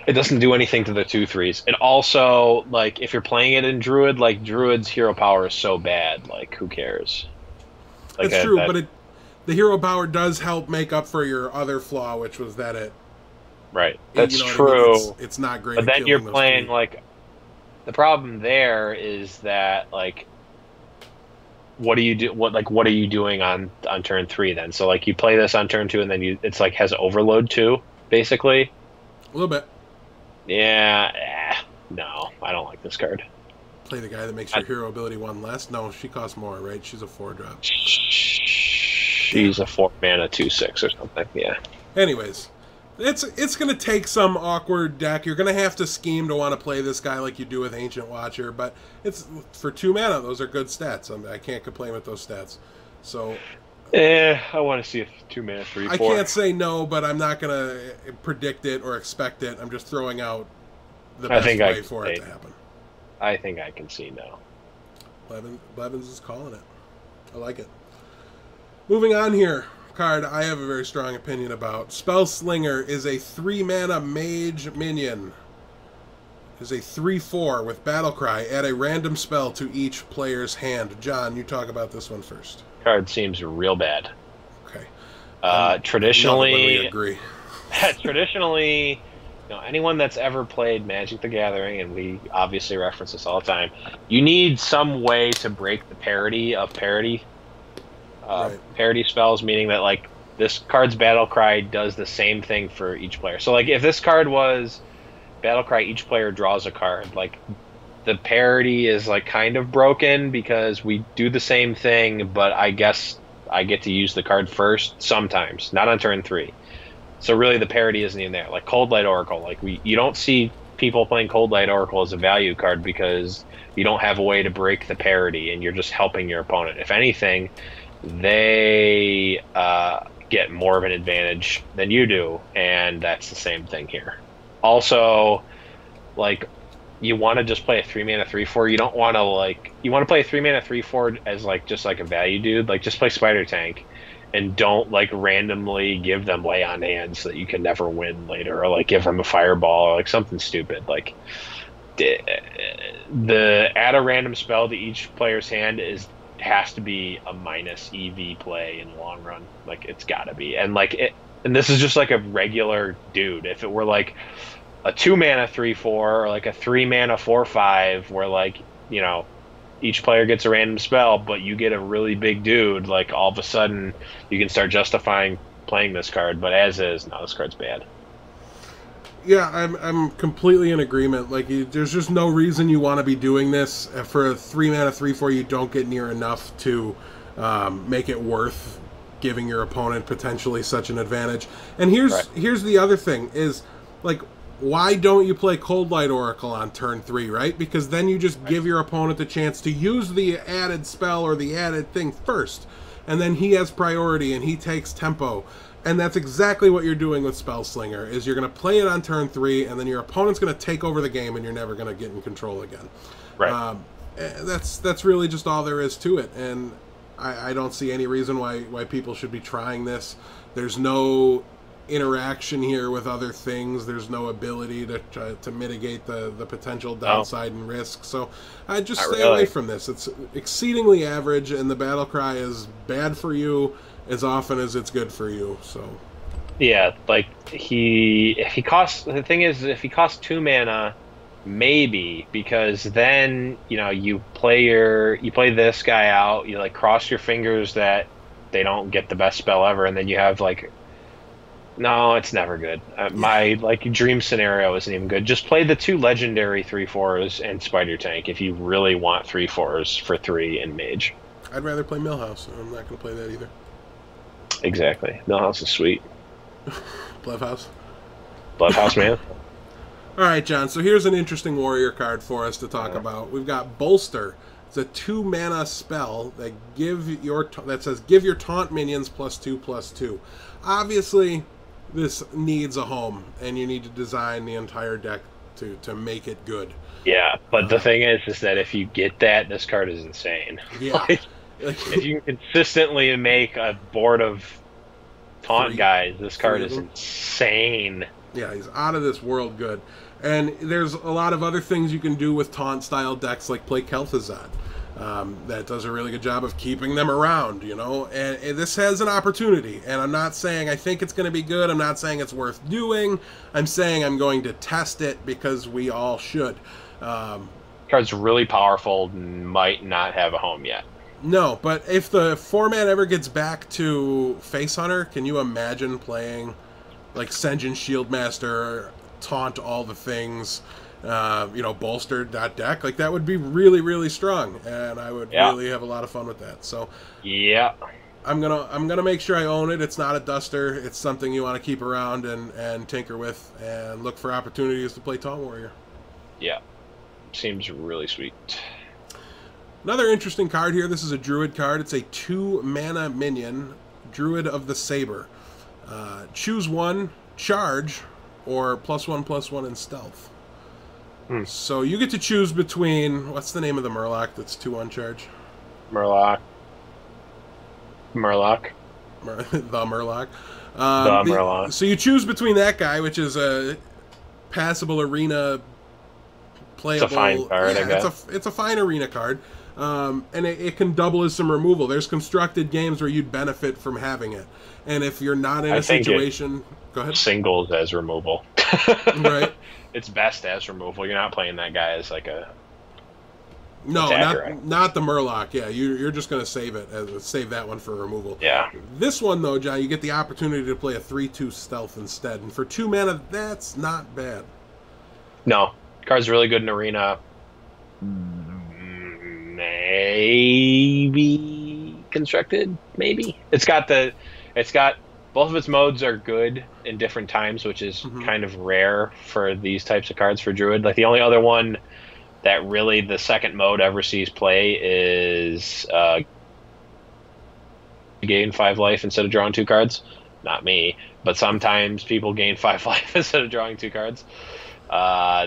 it doesn't do anything to their 2/3s. It also, like, if you're playing it in Druid, like, Druid's hero power is so bad. Like, who cares? Like, it's true, but the hero power does help make up for your other flaw, which was that it... Right, that's true. I mean? It's not great. But then you're playing, like... The problem there is that, like... What do you do? What are you doing on turn 3 then? So, like, you play this on turn 2, and then it's like has overload too, basically. A little bit. Yeah. No, I don't like this card. Play the guy that makes your hero ability 1 less. No, she costs more, right? She's a 4-drop. She's a 4-mana 2/6 or something. Yeah. Anyways, it's going to take some awkward deck. You're going to have to scheme to want to play this guy like you do with Ancient Watcher, but it's for 2 mana. Those are good stats. I can't complain with those stats. So, I want to see a 2-mana 3/4. I can't say no, but I'm not going to predict it or expect it. I'm just throwing out the best way for it to happen. I think I can see no. Blevins is calling it. I like it. Moving on here. Card I have a very strong opinion about. Spellslinger is a 3-mana mage minion. It is a 3/4 with Battlecry. Add a random spell to each player's hand. John, you talk about this one first. Card seems real bad. Okay. Traditionally, we agree. Traditionally, anyone that's ever played Magic the Gathering, and we obviously reference this all the time, you need some way to break the parity of parity. Parity spells, meaning that, like, this card's Battlecry does the same thing for each player. So, like, if this card was Battlecry, each player draws a card. Like, the parity is, like, kind of broken because we do the same thing, but I guess I get to use the card first sometimes, not on turn 3. So really the parity isn't even there. Like Cold Light Oracle, like you don't see people playing Cold Light Oracle as a value card because you don't have a way to break the parity and you're just helping your opponent. If anything, they get more of an advantage than you do, and that's the same thing here. Also, like you want to just play a 3-mana 3/4. You don't want to you want to play a 3-mana 3/4 as like just like a value dude. Like just play Spider Tank, and don't like randomly give them lay on hands so that you can never win later, or like give them a fireball or like something stupid. Like the add a random spell to each player's hand has to be a minus EV play in the long run. Like it's gotta be. And and this is just like a regular dude. If it were like a 2-mana 3/4 or like a 3-mana 4/5 where like, you know, each player gets a random spell, but you get a really big dude, like all of a sudden you can start justifying playing this card. But as is, no, this card's bad. Yeah, I'm completely in agreement. Like, there's just no reason you want to be doing this. For a 3-mana 3/4, you don't get near enough to make it worth giving your opponent potentially such an advantage. And here's the other thing is, like, why don't you play Cold Light Oracle on turn 3, right? Because then you just give your opponent the chance to use the added spell or the added thing first. And then he has priority and he takes tempo. And that's exactly what you're doing with Spellslinger, is you're going to play it on turn 3, and then your opponent's going to take over the game, and you're never going to get in control again. Right. That's really just all there is to it, and I don't see any reason why people should be trying this. There's no interaction here with other things. There's no ability to mitigate the potential downside and risk. So I just stay away from this. It's exceedingly average, and the battle cry is bad for you as often as it's good for you. So yeah, like the thing is, if he costs 2 mana, maybe, because then you play this guy out, you like cross your fingers that they don't get the best spell ever, and then you have like, no, it's never good. My dream scenario isn't even good. Just play the 2 legendary 3/4s and Spider Tank if you really want 3/4s for 3 and Mage. I'd rather play Millhouse. I'm not going to play that either. Exactly. Millhouse is sweet. Bloodhouse. Bloodhouse, man. All right, John. So here's an interesting warrior card for us to talk about. We've got Bolster. It's a 2-mana spell that says give your taunt minions +2/+2. Obviously, this needs a home, and you need to design the entire deck to make it good. Yeah, but the thing is that if you get that, this card is insane. Yeah. If you can consistently make a board of taunt guys, this card is insane. Yeah, he's out of this world good. And there's a lot of other things you can do with taunt-style decks, like play Kel'Thuzad. That does a really good job of keeping them around, And this has an opportunity. And I'm not saying I think it's going to be good. I'm not saying it's worth doing. I'm saying I'm going to test it because we all should. Card's really powerful, might not have a home yet. No, but if the format ever gets back to Face Hunter, can you imagine playing like Sen'jin Shieldmaster, taunt all the things, bolstered that deck? Like, that would be really, really strong, and I would really have a lot of fun with that. So yeah, I'm gonna make sure I own it. It's not a duster. It's something you want to keep around and tinker with, and look for opportunities to play Taunt Warrior. Yeah, seems really sweet. Another interesting card here. This is a Druid card. It's a 2-mana minion, Druid of the Saber. Choose 1, charge, or +1/+1 in stealth. So you get to choose between, what's the name of the Murloc that's 2/1 charge? Murloc. The Murloc. The Murloc. So you choose between that guy, which is a passable arena playable. It's a fine card, I guess. It's a fine arena card. And it can double as some removal. There's constructed games where you'd benefit from having it. And if you're not in a situation... Go ahead. Singles as removal. Right. It's best as removal. You're not playing that guy as like a... No, not the Murloc. Yeah, you're just going to save that one for removal. Yeah. This one, though, John, you get the opportunity to play a 3/2 stealth instead. And for 2 mana, that's not bad. No. Card's really good in arena. Maybe constructed. Maybe it's got both of its modes are good in different times, which is kind of rare for these types of cards for Druid. Like the only other one that really the second mode ever sees play is gain 5 life instead of drawing 2 cards. Not me, but sometimes people gain 5 life instead of drawing 2 cards.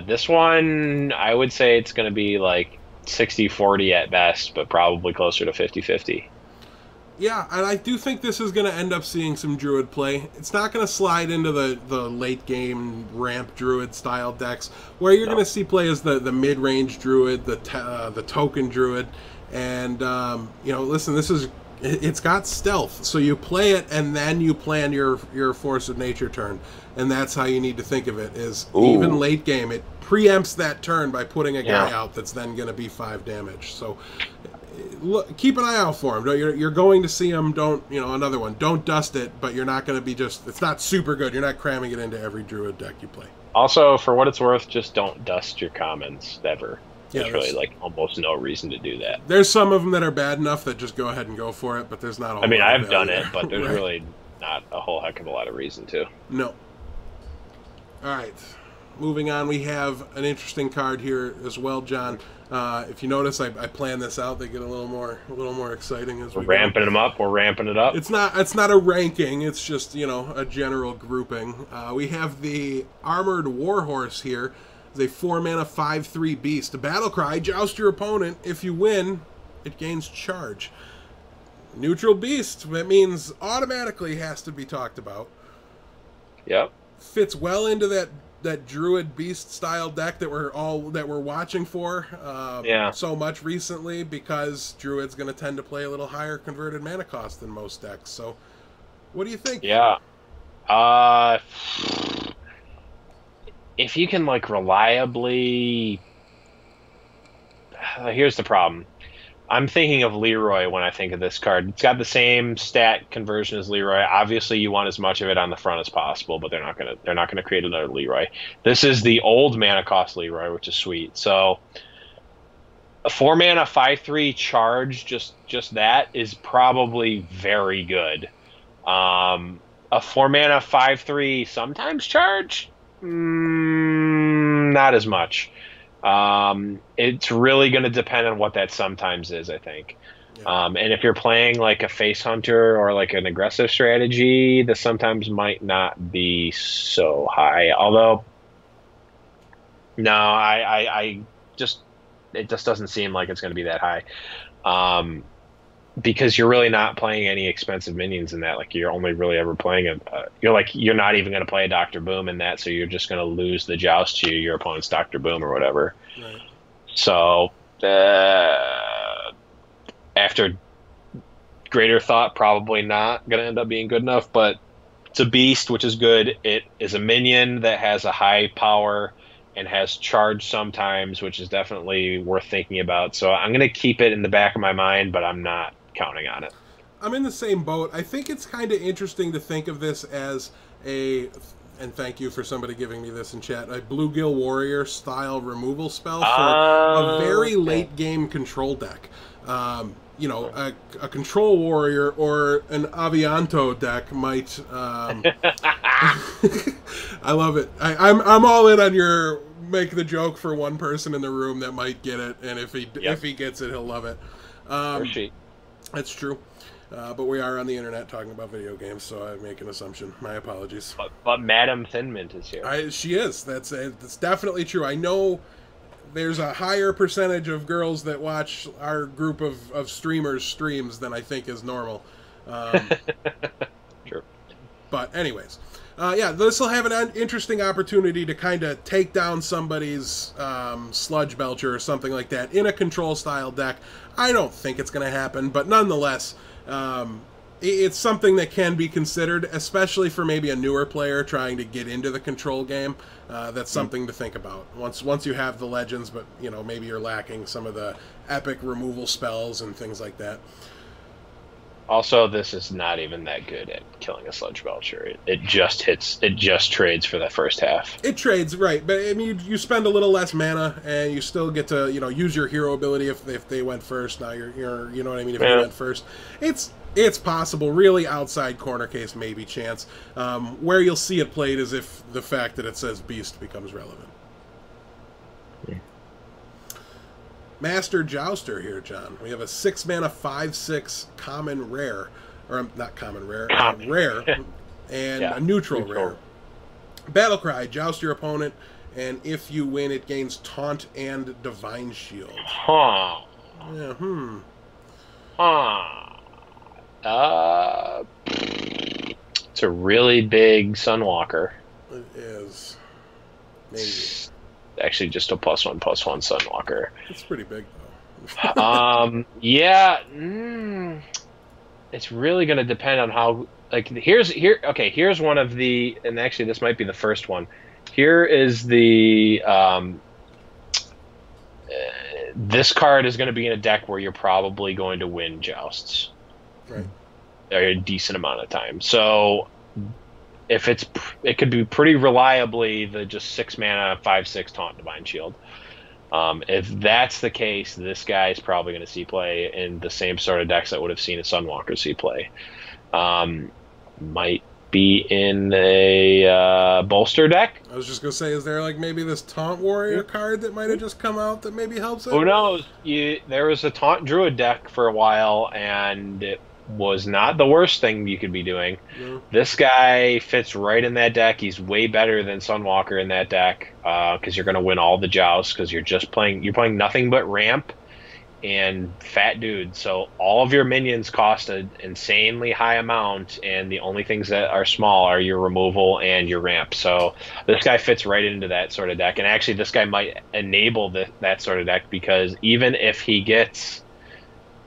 This one, I would say it's going to be like 60-40 at best, but probably closer to 50-50. Yeah, and I do think this is going to end up seeing some Druid play. It's not going to slide into the late game ramp Druid style decks, where you're going to see play as the mid range Druid, the token Druid, and listen, it's got stealth, so you play it and then you plan your Force of Nature turn, and that's how you need to think of it. Is even late game, it preempts that turn by putting a guy out that's then going to be 5 damage. So look, keep an eye out for him. You're going to see him. Another one. Don't dust it, but you're not going to be it's not super good. You're not cramming it into every Druid deck you play. Also, for what it's worth, just don't dust your commons ever. Yeah, there's really like almost no reason to do that. There's some of them that are bad enough that just go ahead and go for it, but there's not a whole lot I've done it, but there's really not a whole heck of a lot of reason to. No. All right. Moving on, we have an interesting card here as well, John. If you notice, I plan this out. They get a little more exciting as we're ramping them up. We're ramping it up. It's not a ranking. It's just a general grouping. We have the Armored Warhorse here. It's a 4-mana 5/3 beast. A battle cry: joust your opponent. If you win, it gains charge. Neutral beast. That means automatically has to be talked about. Yep. Fits well into that Druid beast style deck that we're watching for so much recently, because Druid's going to tend to play a little higher converted mana cost than most decks. So, what do you think? Yeah. If you can reliably, here's the problem. I'm thinking of Leroy when I think of this card. It's got the same stat conversion as Leroy. Obviously, you want as much of it on the front as possible, but they're not gonna create another Leroy. This is the old mana cost Leroy, which is sweet. So a 4-mana 5/3 charge, just that is probably very good. A 4-mana 5/3 sometimes charge, not as much. It's really going to depend on what that sometimes is, I think. Yeah. And if you're playing like a face hunter or like an aggressive strategy, the sometimes might not be so high. Although, no, it just doesn't seem like it's going to be that high. Because you're really not playing any expensive minions in that. Like, you're only really ever playing you're not even going to play a Dr. Boom in that, so you're just going to lose the joust to your opponent's Dr. Boom or whatever. Right. So, after greater thought, probably not going to end up being good enough, but it's a beast, which is good. It is a minion that has a high power and has charge sometimes, which is definitely worth thinking about. So I'm going to keep it in the back of my mind, but I'm not counting on it. I'm in the same boat. I think it's kind of interesting to think of this as and thank you for somebody giving me this in chat, a Bluegill Warrior style removal spell for a very late game control deck. A control warrior or an Avianto deck might. I love it. I'm all in on your make the joke for one person in the room that might get it, and if he gets it, he'll love it. Or she. That's true. But we are on the internet talking about video games, so I make an assumption. My apologies. But Madam Thin Mint is here. She is. That's definitely true. I know there's a higher percentage of girls that watch our group of streamers streams than I think is normal. Sure. But anyways, this will have an interesting opportunity to kind of take down somebody's Sludge Belcher or something like that in a control style deck. I don't think it's going to happen, but nonetheless, it's something that can be considered, especially for maybe a newer player trying to get into the control game. That's something to think about once you have the legends, but maybe you're lacking some of the epic removal spells and things like that. Also, this is not even that good at killing a Sludge Belcher. It just hits. It just trades for the first half. It trades, right, but I mean, you spend a little less mana, and you still get to use your hero ability if they went first. Now you're you know what I mean. If you went first, it's possible. Really, outside corner case, maybe chance. Where you'll see it played is if the fact that it says Beast becomes relevant. Yeah. Master Jouster here, John. We have a 6-mana 5/6 common rare, or not common rare, rare, and a neutral rare. Battlecry, joust your opponent, and if you win, it gains Taunt and Divine Shield. Huh. Yeah, It's a really big Sunwalker. It is. Maybe. Actually, just a +1/+1 Sunwalker. It's pretty big, though. Yeah. It's really going to depend on how. Like, here's one of the, and actually this might be the first one. Here is the. This card is going to be in a deck where you're probably going to win jousts. Right. A decent amount of time. So if it could be pretty reliably the just 6-mana 5/6 Taunt Divine Shield. If that's the case, this guy is probably going to see play in the same sort of decks that would have seen a Sunwalker see play. Might be in a bolster deck. I was just going to say, is there like maybe this Taunt Warrior card that might have just come out that maybe helps it? Who knows? There was a Taunt Druid deck for a while, and it was not the worst thing you could be doing. No. This guy fits right in that deck. He's way better than Sunwalker in that deck because you're going to win all the jousts because you're playing nothing but ramp and fat dudes. So all of your minions cost an insanely high amount, and the only things that are small are your removal and your ramp. So this guy fits right into that sort of deck. And actually, this guy might enable that sort of deck because even if he gets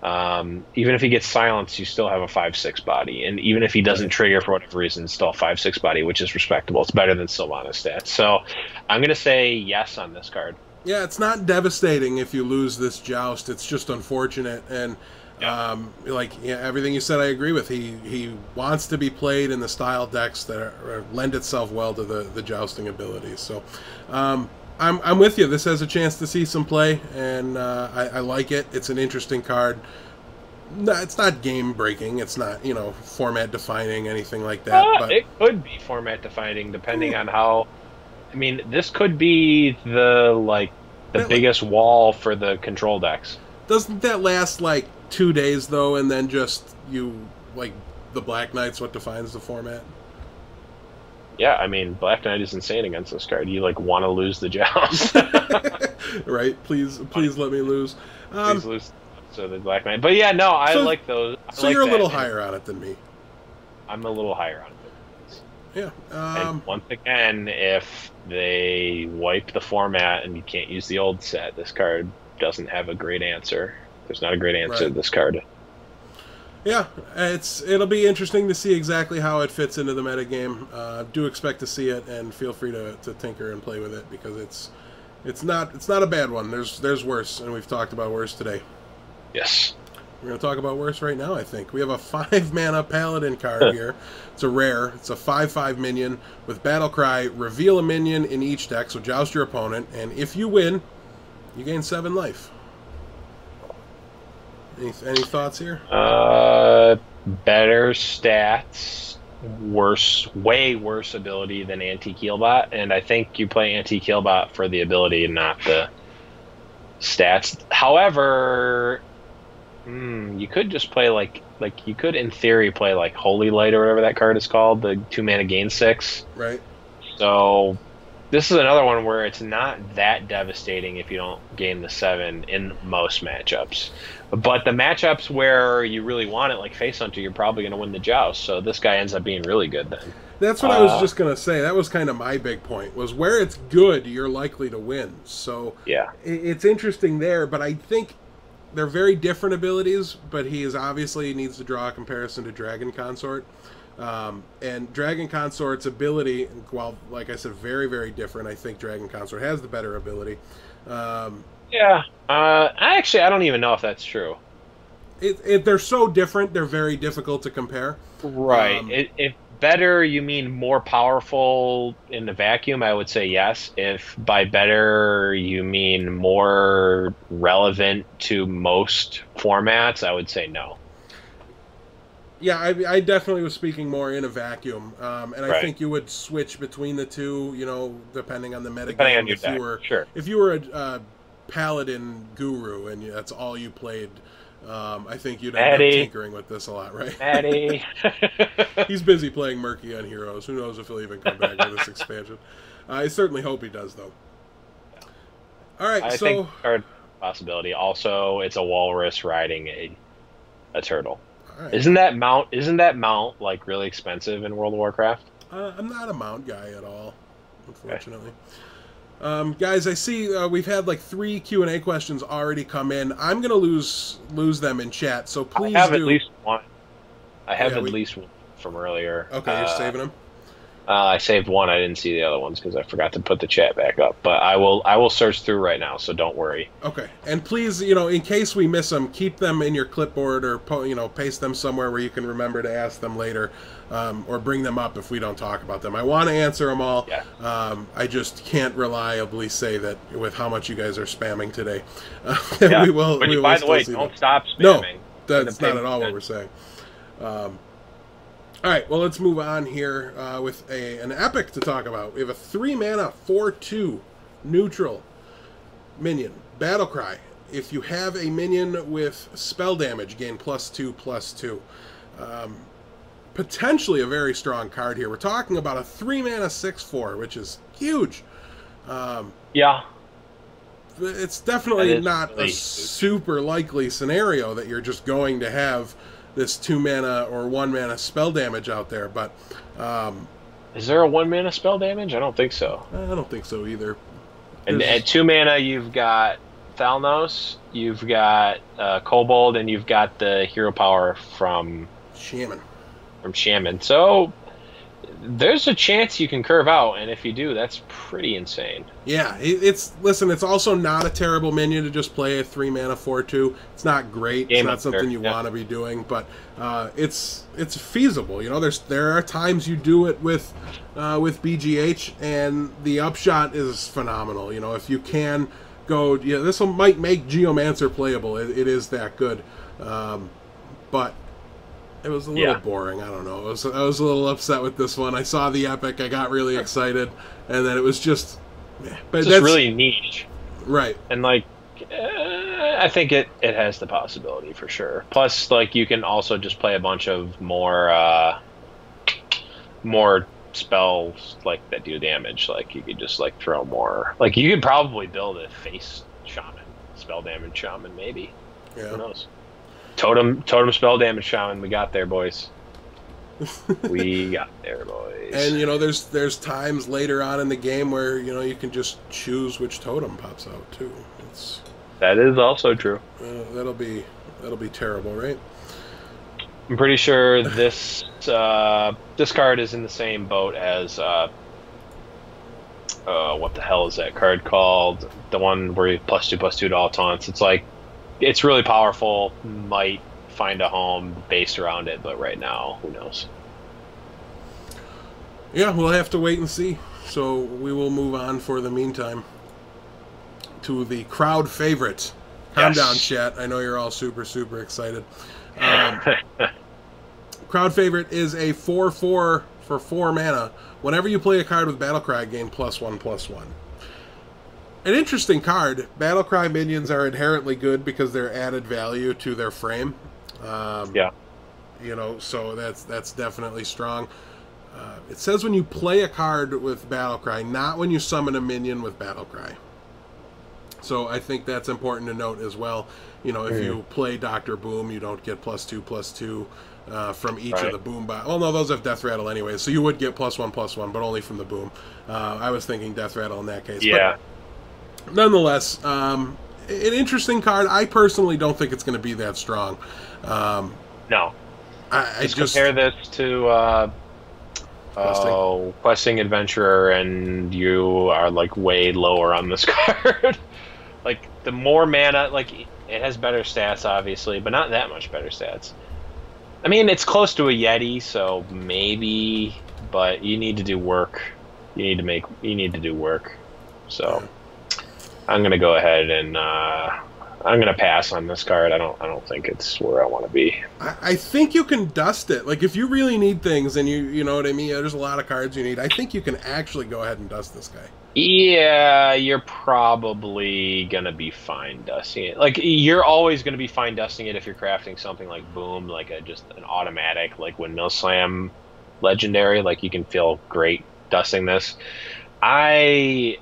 silenced, you still have a 5/6 body, and even if he doesn't trigger for whatever reason, it's still a 5/6 body, which is respectable. It's better than Sylvanas stats. So I'm gonna say yes on this card. Yeah, it's not devastating if you lose this joust. It's just unfortunate, and everything you said, I agree with. He wants to be played in the style decks that lend itself well to the jousting abilities. So. I'm with you. This has a chance to see some play, and I like it. It's an interesting card. No, it's not game breaking. It's not format defining, anything like that. But it could be format defining depending on how. I mean, this could be the biggest wall for the control decks. Doesn't that last like 2 days though, and then just the Black Knight's what defines the format? Yeah, I mean, Black Knight is insane against this card. You want to lose the joust. Right? Please let me lose. Please lose. So the Black Knight. But yeah, no, I like those. So you're a little higher on it than me. I'm a little higher on it. Yeah. And once again, if they wipe the format and you can't use the old set, this card doesn't have a great answer. There's not a great answer to this card. Yeah, it'll be interesting to see exactly how it fits into the metagame. Do expect to see it, and feel free to tinker and play with it because it's not a bad one. There's worse, and we've talked about worse today. Yes. We're going to talk about worse right now, I think. We have a 5-mana Paladin card here. It's a rare. It's a 5/5 minion with Battlecry. Reveal a minion in each deck, so joust your opponent, and if you win, you gain 7 life. Any thoughts here? Better stats, way worse ability than Anti-Keelbot, and I think you play Anti-Keelbot for the ability and not the stats. However, you could just play you could in theory play Holy Light or whatever that card is called, the 2-mana gain 6. Right. So this is another one where it's not that devastating if you don't gain the 7 in most matchups. But the matchups where you really want it, like Face Hunter, you're probably going to win the joust. So this guy ends up being really good then. That's what I was just going to say. That was kind of my big point, was where it's good, you're likely to win. So yeah, it's interesting there, but I think they're very different abilities, but he obviously needs to draw a comparison to Dragon Consort. And Dragon Consort's ability, while, like I said, very, very different, I think Dragon Consort has the better ability. Yeah. I don't even know if that's true. they're so different. They're very difficult to compare. Right. If better you mean more powerful in the vacuum, I would say yes. If by better you mean more relevant to most formats, I would say no. Yeah, I definitely was speaking more in a vacuum, and I Right. think you would switch between the two, depending on the Depending on metagame. your deck. Sure. If you were a paladin guru and that's all you played, I think you'd end up Maddie. tinkering with this a lot, right? Maddie. He's busy playing Murky on Heroes. Who knows if he'll even come back with this expansion? I certainly hope he does, though. All right, I think third possibility. Also, it's a walrus riding a turtle. Right. Isn't that mount like really expensive in World of Warcraft? I'm not a mount guy at all, unfortunately. Okay. Guys, I see we've had like 3 Q&A questions already come in. I'm gonna lose them in chat, so please I have at least one. I have at least one from earlier. Okay, you're saving them. I saved one. I didn't see the other ones because I forgot to put the chat back up. But I will search through right now, so don't worry. Okay, and please, in case we miss them, keep them in your clipboard or paste them somewhere where you can remember to ask them later, or bring them up if we don't talk about them. I want to answer them all. Yeah. I just can't reliably say that with how much you guys are spamming today. Yeah. we will. By the way, don't stop spamming. No, that's not at all what we're saying. All right, well, let's move on here with an epic to talk about. We have a 3-mana 4/2 neutral minion, Battlecry. If you have a minion with spell damage, gain +2/+2. Potentially a very strong card here. We're talking about a 3-mana 6/4, which is huge. Yeah. It's definitely not a super likely scenario that you're just going to have this 2-mana or 1-mana spell damage out there, but is there a 1-mana spell damage? I don't think so. I don't think so either. And at 2-mana, you've got Thalnos, you've got Kobold, and you've got the hero power from Shaman. So there's a chance you can curve out, and if you do, that's pretty insane. Yeah, it's also not a terrible minion to just play a 3-mana 4/2. It's not great. It's not something you want to be doing, but it's feasible. There are times you do it with BGH, and the upshot is phenomenal. If you can go, this might make Geomancer playable. It is that good, but it was a little boring. I don't know. I was a little upset with this one. I saw the epic. I got really excited, and then it was just. But it's just really niche, right? And I think it has the possibility for sure. Plus, you can also just play a bunch of more spells that do damage. You could just throw more. You could probably build a face shaman, spell damage shaman, maybe. Yeah. Who knows? Totem spell damage shaman. We got there, boys. We got there, boys. And there's times later on in the game where you can just choose which totem pops out too. That is also true. That'll be terrible, right? I'm pretty sure this card is in the same boat as what the hell is that card called? The one where you +2/+2 to all taunts. It's really powerful. Might find a home based around it, but right now, who knows? Yeah, we'll have to wait and see. So we will move on for the meantime to the crowd favorite. Calm down, chat. I know you're all super, super excited. Crowd favorite is a 4/4 for 4 mana. Whenever you play a card with Battlecry, gain +1/+1. An interesting card. Battlecry minions are inherently good because they're added value to their frame. So that's definitely strong. It says when you play a card with Battlecry, not when you summon a minion with Battlecry. So I think that's important to note as well. If you play Dr. Boom, you don't get +2/+2 from each of the boom well, no, those have Death Rattle anyway, so you would get +1/+1, but only from the boom. I was thinking Death Rattle in that case. Yeah. But nonetheless, an interesting card. I personally don't think it's going to be that strong. No. I just compare this to Questing Adventurer, and you are way lower on this card. like the more mana, like it has better stats, obviously, but not that much better stats. I mean, it's close to a Yeti, so maybe, but you need to do work. You need to do work. So I'm gonna go ahead and I'm gonna pass on this card. I don't think it's where I want to be. I think you can dust it. Like if you really need things and you know what I mean. There's a lot of cards you need. I think you can actually go ahead and dust this guy. Yeah, you're probably gonna be fine dusting it. Like you're always gonna be fine dusting it if you're crafting something like Boom, like just an automatic like Windmill Slam legendary. Like you can feel great dusting this. I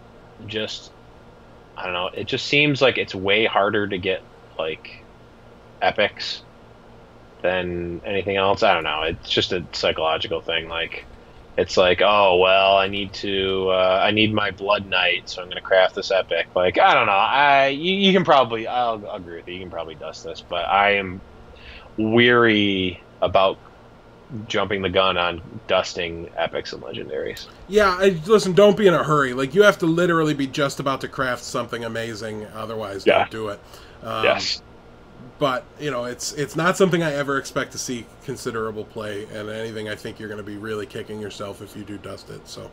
don't know. It just seems like it's way harder to get like epics than anything else. I don't know. It's just a psychological thing. Like it's like, oh well, I need my Blood Knight, so I'm gonna craft this epic. Like I don't know. You can probably I'll agree with you. You can probably dust this, but I am weary about jumping the gun on dusting epics and legendaries. Yeah, listen, don't be in a hurry. Like, you have to literally be just about to craft something amazing, otherwise don't do it. Yes. But, you know, it's not something I ever expect to see considerable play, and anything I think you're going to be really kicking yourself if you do dust it. So,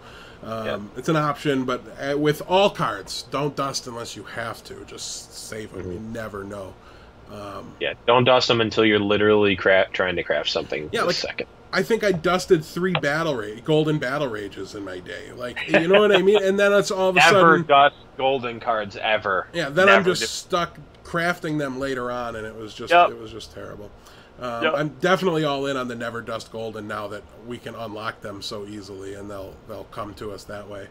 it's an option, but with all cards, don't dust unless you have to. Just save them. You never know. Yeah, don't dust them until you're literally trying to craft something like, second. I think I dusted 3 golden battle rages in my day. Like, you know what I mean? And then it's all of a sudden... Never dust golden cards, ever. Yeah, then I'm just stuck crafting them later on, and it was just terrible. I'm definitely all in on the never dust golden now that we can unlock them so easily, and they'll come to us that way.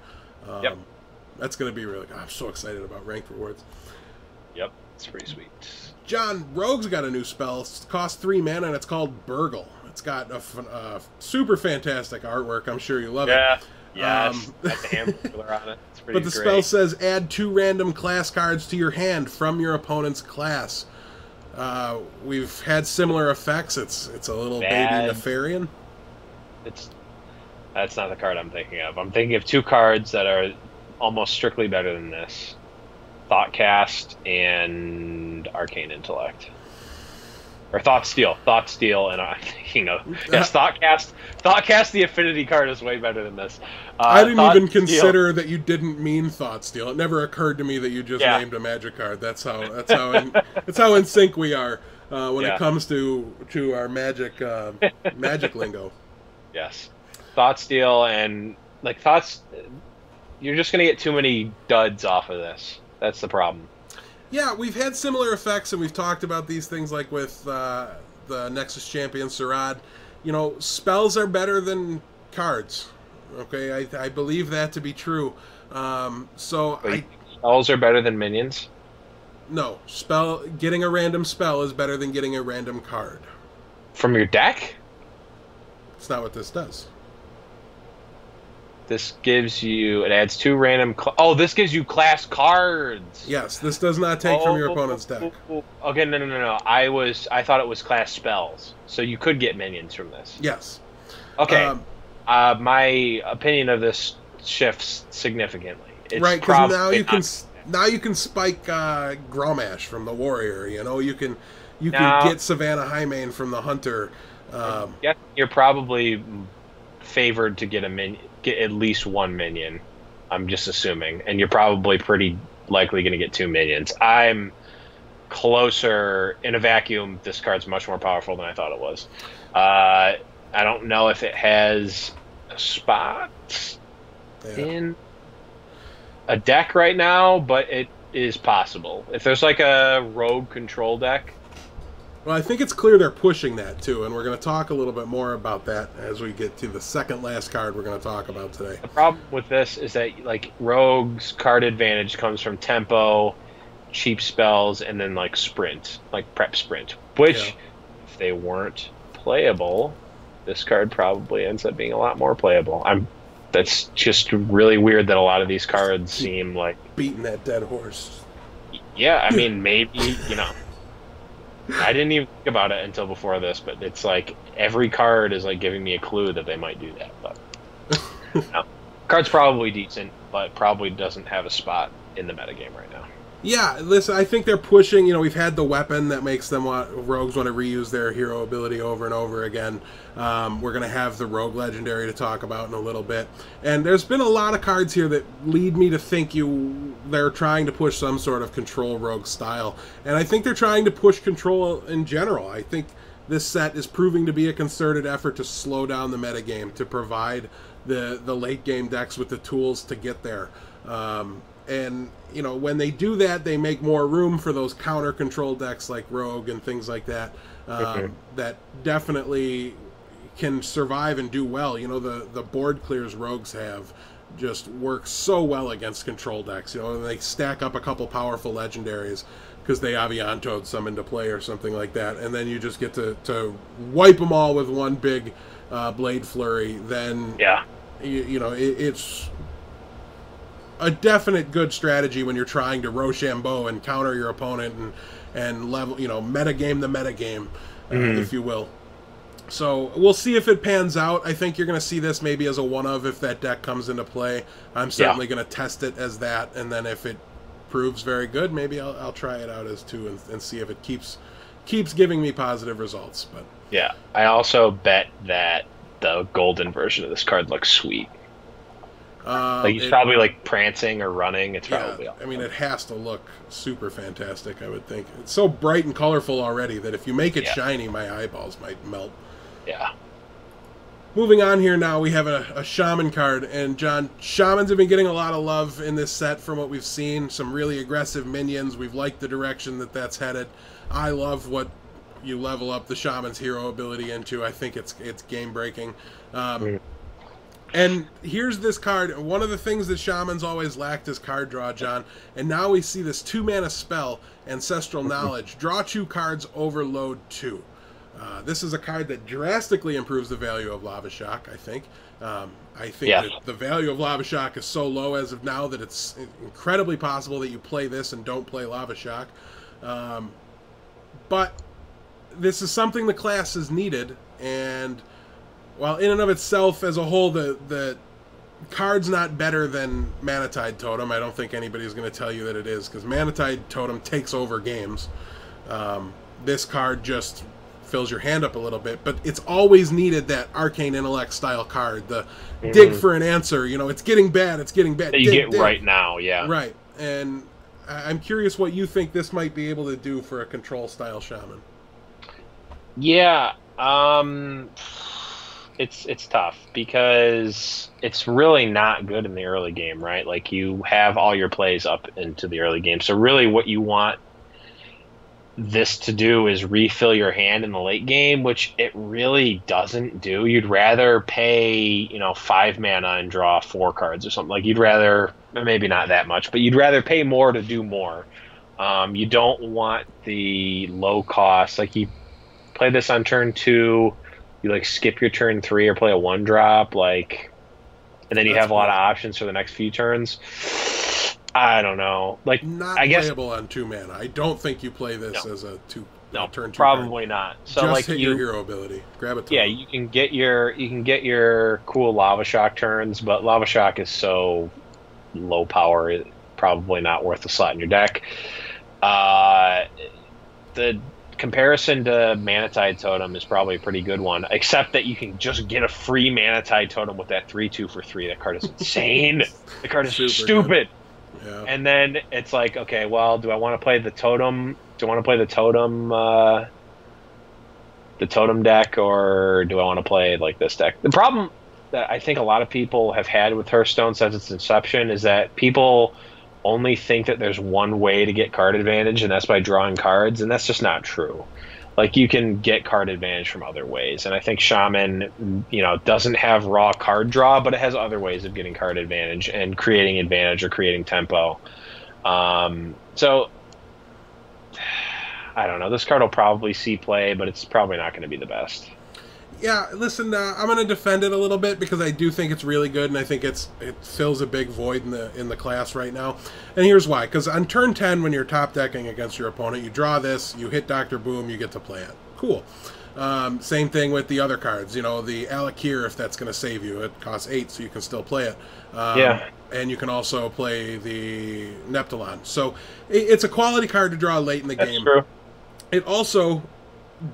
That's going to be really... I'm so excited about ranked rewards. Yep, it's pretty sweet. John, Rogue's got a new spell. It costs 3 mana, and it's called Burgle. It's got a super fantastic artwork. I'm sure you love it. Yes. Got the hamburger on it. It's pretty But the spell says add 2 random class cards to your hand from your opponent's class. We've had similar effects. It's a little baby Nefarian. That's not the card I'm thinking of. I'm thinking of 2 cards that are almost strictly better than this. Thoughtcast and Arcane Intellect. Or Thoughtsteal, and I'm thinking of Thoughtcast. Thoughtcast, the affinity card, is way better than this. I didn't even consider that you didn't mean Thoughtsteal. It never occurred to me that you just named a magic card. That's how in sync we are when it comes to our magic lingo. Yes, Thoughtsteal and like Thoughts. You're just gonna get too many duds off of this. That's the problem. Yeah, we've had similar effects, and we've talked about these things like with the Nexus Champion Sarad. You know, spells are better than cards. Okay, I believe that to be true. Spells are better than minions? No, getting a random spell is better than getting a random card. From your deck? It's not what this does. This gives you... It adds 2 random... this gives you class cards! Yes, this does not take from your opponent's deck. Okay, no. I thought it was class spells. So you could get minions from this. Yes. Okay. My opinion of this shifts significantly. It's right, because now you can spike Gromash from the Warrior. You know, you can get Savannah Highmane from the Hunter. You're probably favored to get at least 1 minion. I'm just assuming, and you're probably pretty likely going to get 2 minions. I'm closer in a vacuum. This card's much more powerful than I thought it was. I don't know if it has a spot in a deck right now, but it is possible. If there's like a rogue control deck. Well, I think it's clear they're pushing that too, and we're going to talk a little bit more about that as we get to the second last card we're going to talk about today. The problem with this is that like Rogue's card advantage comes from tempo, cheap spells, and then like sprint, like prep sprint, which if they weren't playable, this card probably ends up being a lot more playable. That's just really weird that a lot of these cards seem like beating that dead horse. Yeah, I mean, maybe, I didn't even think about it until before this, but it's like every card is like giving me a clue that they might do that. But card's probably decent, but probably doesn't have a spot in the metagame right now. Yeah, listen, I think they're pushing. You know, we've had the weapon that makes them rogues want to reuse their hero ability over and over again. We're going to have the rogue legendary to talk about in a little bit, and there's been a lot of cards here that lead me to think they're trying to push some sort of control rogue style, and I think they're trying to push control in general. I think this set is proving to be a concerted effort to slow down the metagame, to provide the late game decks with the tools to get there. And, you know, when they do that, they make more room for those counter control decks like Rogue and things like that, that definitely can survive and do well. You know, the board clears Rogues have just work so well against control decks. You know, and they stack up a couple powerful legendaries because they Avianto'd some into play or something like that, and then you just get to wipe them all with one big Blade Flurry. Then, yeah, you know, it's a definite good strategy when you're trying to Rochambeau and counter your opponent and level, you know, metagame the metagame, if you will. So we'll see if it pans out. I think you're going to see this maybe as a one-of if that deck comes into play. I'm certainly going to test it as that, and then if it proves very good, maybe I'll try it out as two and see if it keeps giving me positive results. But yeah, I also bet that the golden version of this card looks sweet. Like he's probably like prancing or running. It's probably awesome. I mean, it has to look super fantastic, I would think. It's so bright and colorful already that if you make it shiny, my eyeballs might melt. Yeah. Moving on here now, we have a Shaman card. And, John, Shamans have been getting a lot of love in this set from what we've seen. Some really aggressive minions. We've liked the direction that that's headed. I love what you level up the Shaman's hero ability into. I think it's game-breaking. And here's this card. One of the things that Shamans always lacked is card draw, John. And now we see this 2-mana spell, Ancestral Knowledge. Draw 2 cards, overload 2. This is a card that drastically improves the value of Lava Shock, I think. I think that the value of Lava Shock is so low as of now that it's incredibly possible that you play this and don't play Lava Shock. But this is something the class has needed, and while in and of itself as a whole the card's not better than Manatide Totem, I don't think anybody's going to tell you that it is, because Manatide Totem takes over games. This card just fills your hand up a little bit, but it's always needed that Arcane Intellect style card, the dig for an answer. You know, it's getting bad, it's getting bad. That you get right now, yeah. Right, and I'm curious what you think this might be able to do for a control style Shaman. Yeah, it's tough because it's really not good in the early game, right? Like, you have all your plays up into the early game, so really what you want this to do is refill your hand in the late game, which it really doesn't do. You'd rather pay, you know, 5 mana and draw 4 cards or something. Like, you'd rather, maybe not that much, but you'd rather pay more to do more. You don't want the low cost. Like, you play this on turn 2, you like skip your turn 3 or play a 1-drop, like, and then you have a lot of options for the next few turns. I don't know. Like, not I guess playable on 2 mana. I don't think you play this as a turn 2 probably card. Not. So just like hit your hero ability. Grab a totem. Yeah, you can get your cool Lava Shock turns, but Lava Shock is so low power, it's probably not worth the slot in your deck. The comparison to Manatide Totem is probably a pretty good one, except that you can just get a free Manatide Totem with that 3/2 for 3. That card is insane. The card is stupid. Yeah. And then it's like, okay, well, do I want to play the totem? Do I want to play the totem deck, or do I want to play like this deck? The problem that I think a lot of people have had with Hearthstone since its inception is that people only think that there's one way to get card advantage, and that's by drawing cards, and that's just not true. Like, you can get card advantage from other ways, and I think Shaman, you know, doesn't have raw card draw, but it has other ways of getting card advantage and creating advantage or creating tempo. So I don't know. This card will probably see play, but it's probably not going to be the best. Yeah, listen, I'm going to defend it a little bit because I do think it's really good, and I think it fills a big void in the class right now. And here's why. Because on turn 10, when you're top decking against your opponent, you draw this, you hit Dr. Boom, you get to play it. Cool. Same thing with the other cards. You know, the Alakir, if that's going to save you, it costs 8, so you can still play it. Yeah. and you can also play the Neptulon. So it's a quality card to draw late in the game. True. It also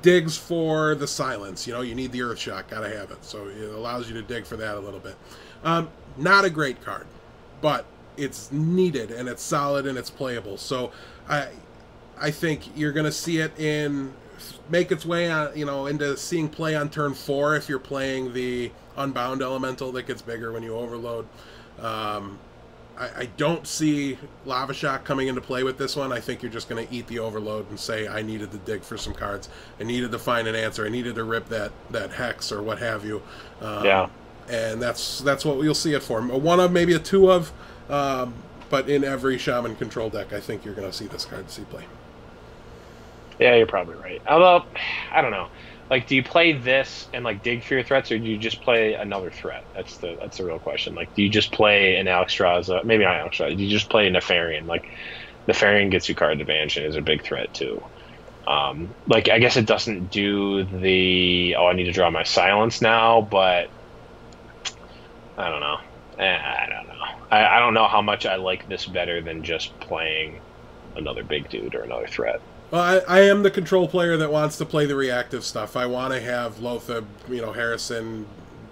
digs for the silence. You know, you need the Earth Shock, gotta have it. So it allows you to dig for that a little bit. Not a great card, but it's needed and it's solid and it's playable. So I think you're gonna see it make its way on, into seeing play on turn 4 if you're playing the Unbound Elemental that gets bigger when you overload. I don't see Lava Shock coming into play with this one. I think you're just going to eat the overload and say, I needed to dig for some cards. I needed to find an answer. I needed to rip that hex or what have you. Yeah. And that's what you'll see it for. A 1 of, maybe a 2 of, but in every Shaman control deck, I think you're going to see this card see play. Yeah, you're probably right. Although, I don't know. Like, do you play this and like dig for your threats, or do you just play another threat? That's the real question. Like, do you just play an Alexstrasza? Maybe not Alexstrasza. Do you just play a Nefarian? Like, Nefarian gets you card advantage and is a big threat too. Like, I guess it doesn't do the I need to draw my silence now, but I don't know. I don't know. I don't know how much I like this better than just playing another big dude or another threat. Well, I am the control player that wants to play the reactive stuff. I want to have Lothar, Harrison,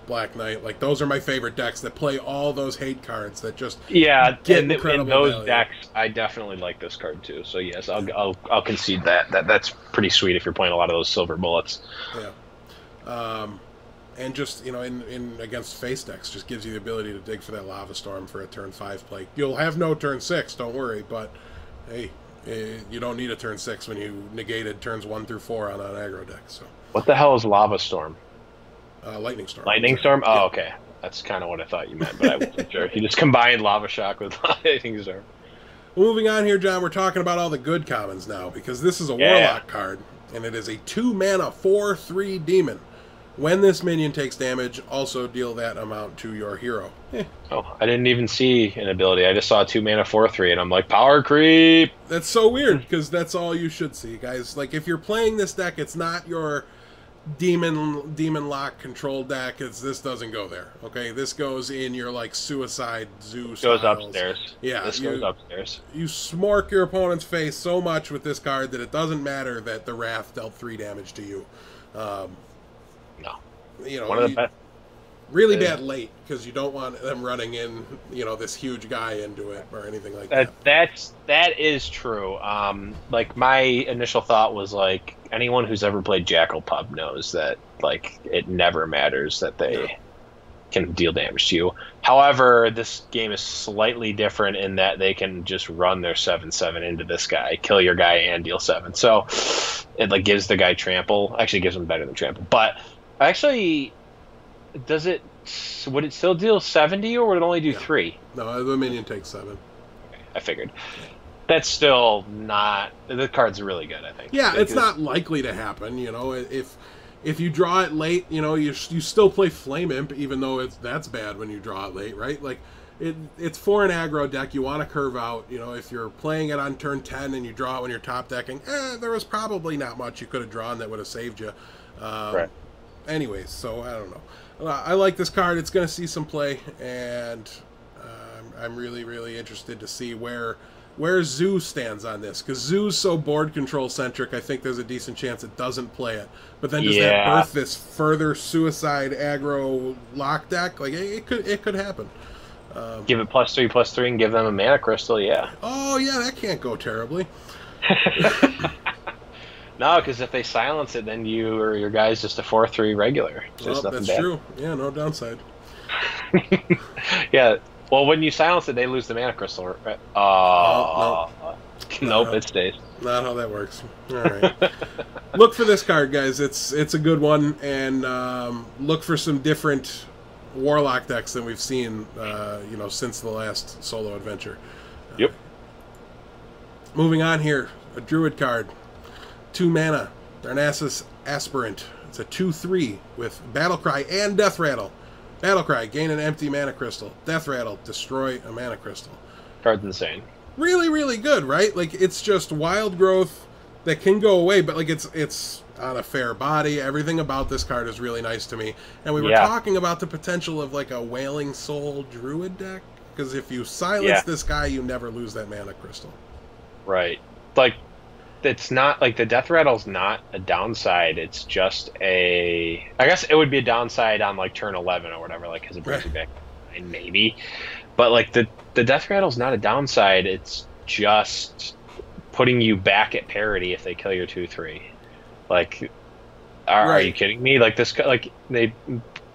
Black Knight. Like, those are my favorite decks that play all those hate cards that just get incredible in those value. decks, I definitely like this card too. So yes, I'll concede that's pretty sweet if you're playing a lot of those silver bullets. Yeah. And just, in against face decks, just gives you the ability to dig for that Lava Storm for a turn 5 play. You'll have no turn 6, don't worry, but hey, you don't need a turn 6 when you negated turns 1 through 4 on an aggro deck. So what the hell is Lava Storm? Lightning Storm. Lightning Storm? Oh, yeah. Okay. That's kind of what I thought you meant, but I wasn't sure. You just combined Lava Shock with Lightning Storm. Well, moving on here, John, we're talking about all the good commons now, because this is a Warlock card, and it is a 2-mana 4/3 demon. When this minion takes damage, also deal that amount to your hero. Oh, I didn't even see an ability. I just saw 2-mana 4/3, and I'm like, power creep! That's so weird, because that's all you should see, guys. Like, if you're playing this deck, it's not your demon lock control deck. This doesn't go there, okay? This goes in your, like, Suicide Zoo styles. Goes upstairs. Yeah. This goes upstairs. You smork your opponent's face so much with this card that it doesn't matter that the Wrath dealt 3 damage to you. No. One of the best. Really bad late, because you don't want them running in, this huge guy into it or anything like that. That is true. Like, my initial thought was, like, anyone who's ever played Jackal Pub knows that, like, it never matters that they can deal damage to you. However, this game is slightly different in that they can just run their 7/7 into this guy, kill your guy, and deal 7. So it, like, gives the guy trample. Actually, gives him better than trample. But actually, would it still deal 70, or would it only do 3? No, the minion takes 7. Okay, I figured. That's still not... The card's really good, I think. Yeah, it's not likely to happen, If you draw it late, you still play Flame Imp, even though that's bad when you draw it late, right? Like, it's for an aggro deck. You want to curve out. If you're playing it on turn 10 and you draw it when you're top decking, there was probably not much you could have drawn that would have saved you. Right. Anyways, so I don't know. I like this card. It's going to see some play, and I'm really, really interested to see where Zoo stands on this, because Zoo's so board control centric. I think there's a decent chance it doesn't play it. But then does that birth this further Suicide aggro lock deck? Like, it could happen. Give it +3/+3 and give them a mana crystal. Yeah. Oh yeah, that can't go terribly. No, because if they silence it, then you or your guy's just a 4/3 regular. Well, that's bad. True. Yeah, no downside. Yeah. Well, when you silence it, they lose the mana crystal, right? Nope, it stays. Not how that works. All right. Look for this card, guys. It's a good one, and look for some different Warlock decks than we've seen, since the last solo adventure. Yep. Moving on here, a Druid card. 2 mana, Darnassus Aspirant. It's a 2/3 with Battle Cry and Death Rattle. Battle Cry, gain an empty mana crystal. Death Rattle, destroy a mana crystal. Card's insane. Really, really good, right? Like, it's just wild growth that can go away, but like it's on a fair body. Everything about this card is really nice to me. And we were talking about the potential of like a Wailing Soul Druid deck. because if you silence this guy, you never lose that mana crystal. Right. Like, it's not like the death rattle's not a downside. It's just a. I guess it would be a downside on like turn 11 or whatever, like because it brings you back 9 maybe. But like the death rattle's not a downside. It's just putting you back at parity if they kill your 2/3. Like, are you kidding me? Like this, like they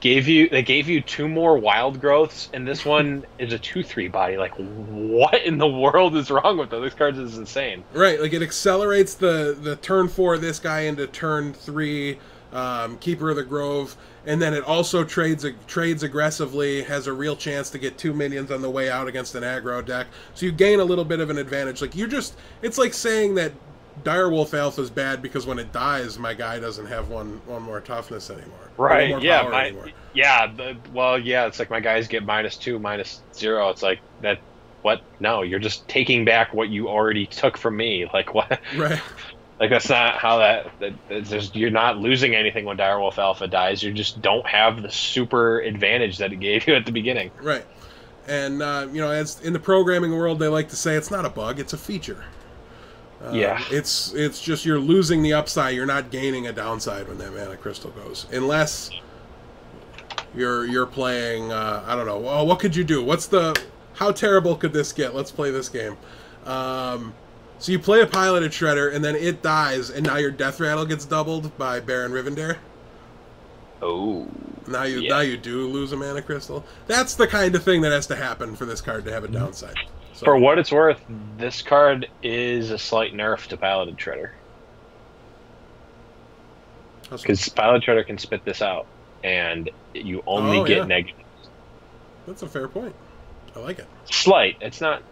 gave you 2 more wild growths, and this one is a 2/3 body. Like, what in the world is wrong with those? This card is insane. Right, like it accelerates the turn 4 this guy into turn 3 Keeper of the Grove, and then it also trades aggressively, has a real chance to get 2 minions on the way out against an aggro deck. So you gain a little bit of an advantage. Like it's like saying that Direwolf Alpha is bad because when it dies, my guy doesn't have one more toughness anymore. Right? More Yeah. power anymore. Yeah. It's like my guys get -2, -0. It's like that. What? No, you're just taking back what you already took from me. Like what? Right. Like that's not how you're not losing anything when Direwolf Alpha dies. You just don't have the super advantage that it gave you at the beginning. Right. And as in the programming world, they like to say it's not a bug; it's a feature. It's just you're losing the upside. You're not gaining a downside when that mana crystal goes, unless you're playing. I don't know. Well, what could you do? How terrible could this get? Let's play this game. So you play a piloted shredder, and then it dies, and now your death rattle gets doubled by Baron Rivendare. Oh. Now you do lose a mana crystal. That's the kind of thing that has to happen for this card to have a downside. So, for what it's worth, this card is a slight nerf to Piloted Shredder. Because Piloted Shredder can spit this out, and you only get negatives. That's a fair point. I like it. Slight. It's not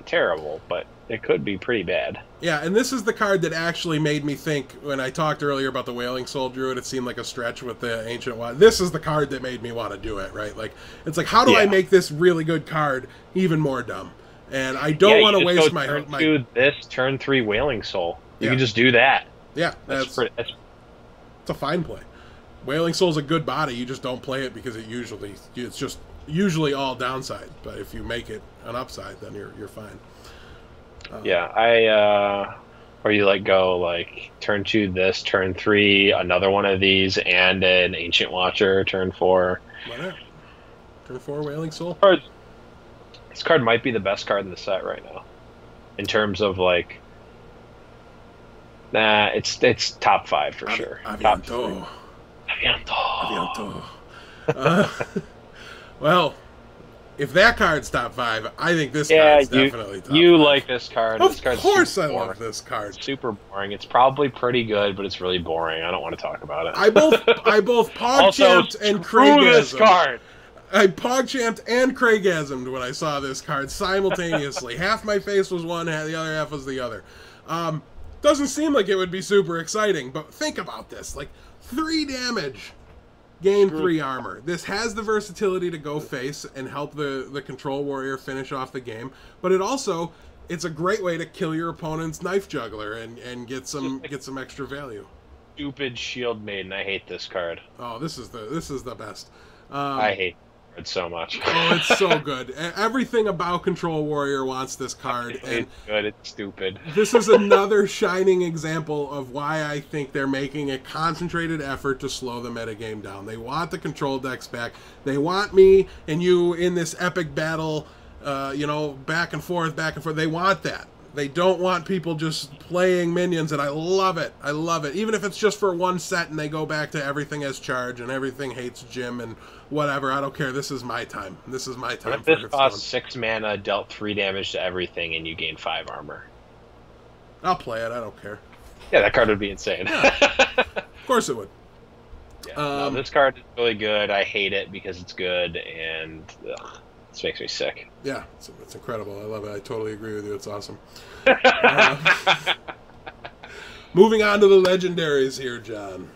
terrible, but it could be pretty bad. Yeah, and this is the card that actually made me think, when I talked earlier about the Wailing Soul Druid, it seemed like a stretch with the Ancient One. This is the card that made me want to do it, right? Like, it's like, how do I make this really good card even more dumb? And I don't want to waste my turn 2 this turn 3 Wailing Soul. You can just do that. Yeah, it's a fine play. Wailing Soul's a good body. You just don't play it because it's just usually all downside. But if you make it an upside, then you're fine. Or you go turn 2 this, turn 3 another one of these, and an Ancient Watcher turn 4. Why not? Turn 4 Wailing Soul. This card might be the best card in the set right now, in terms of it's top 5 for sure. Avianto. Avianto. Well, if that card's top 5, I think this card's definitely top 5. You like this card. Of course I love this card. It's super boring. It's probably pretty good, but it's really boring. I don't want to talk about it. I both PogChamped and Craigasmed. This card. I PogChamped and Craigasmed when I saw this card simultaneously. Half my face was one, the other half was the other. Doesn't seem like it would be super exciting, but think about this. 3 damage, gain 3 armor. This has the versatility to go face and help the Control Warrior finish off the game, but it's a great way to kill your opponent's Knife Juggler and get some extra value. Stupid Shield Maiden. I hate this card. Oh, this is the best. I hate it so much. Oh, it's so good. Everything about Control Warrior wants this card. It's good. It's stupid. This is another shining example of why I think they're making a concentrated effort to slow the metagame down. They want the control decks back. They want me and you in this epic battle, back and forth. They want that. They don't want people just playing minions, and I love it. I love it. Even if it's just for one set and they go back to everything as charge and everything hates Jim and whatever, I don't care. This is my time. This is my time. What if this costs 6 mana, dealt 3 damage to everything, and you gain 5 armor? I'll play it. I don't care. Yeah, that card would be insane. Yeah. Of course it would. Yeah, this card is really good. I hate it because it's good, and this makes me sick. Yeah, it's incredible. I love it. I totally agree with you. It's awesome. Moving on to the legendaries here, John.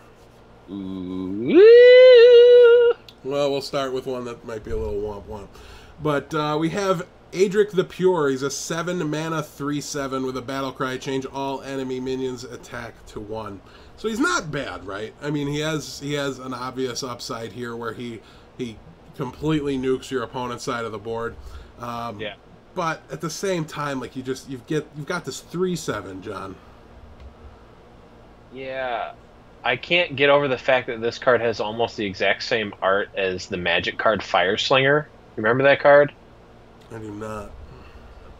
Ooh. Well, we'll start with one that might be a little womp-womp. But we have Adric the Pure. He's a 7 mana 3/7 with a battle cry. Change all enemy minions attack to 1. So he's not bad, right? I mean, he has an obvious upside here where he completely nukes your opponent's side of the board. Yeah. But at the same time, like you've got this 3/7, John. Yeah. I can't get over the fact that this card has almost the exact same art as the Magic card Fire Slinger. Remember that card? I do not.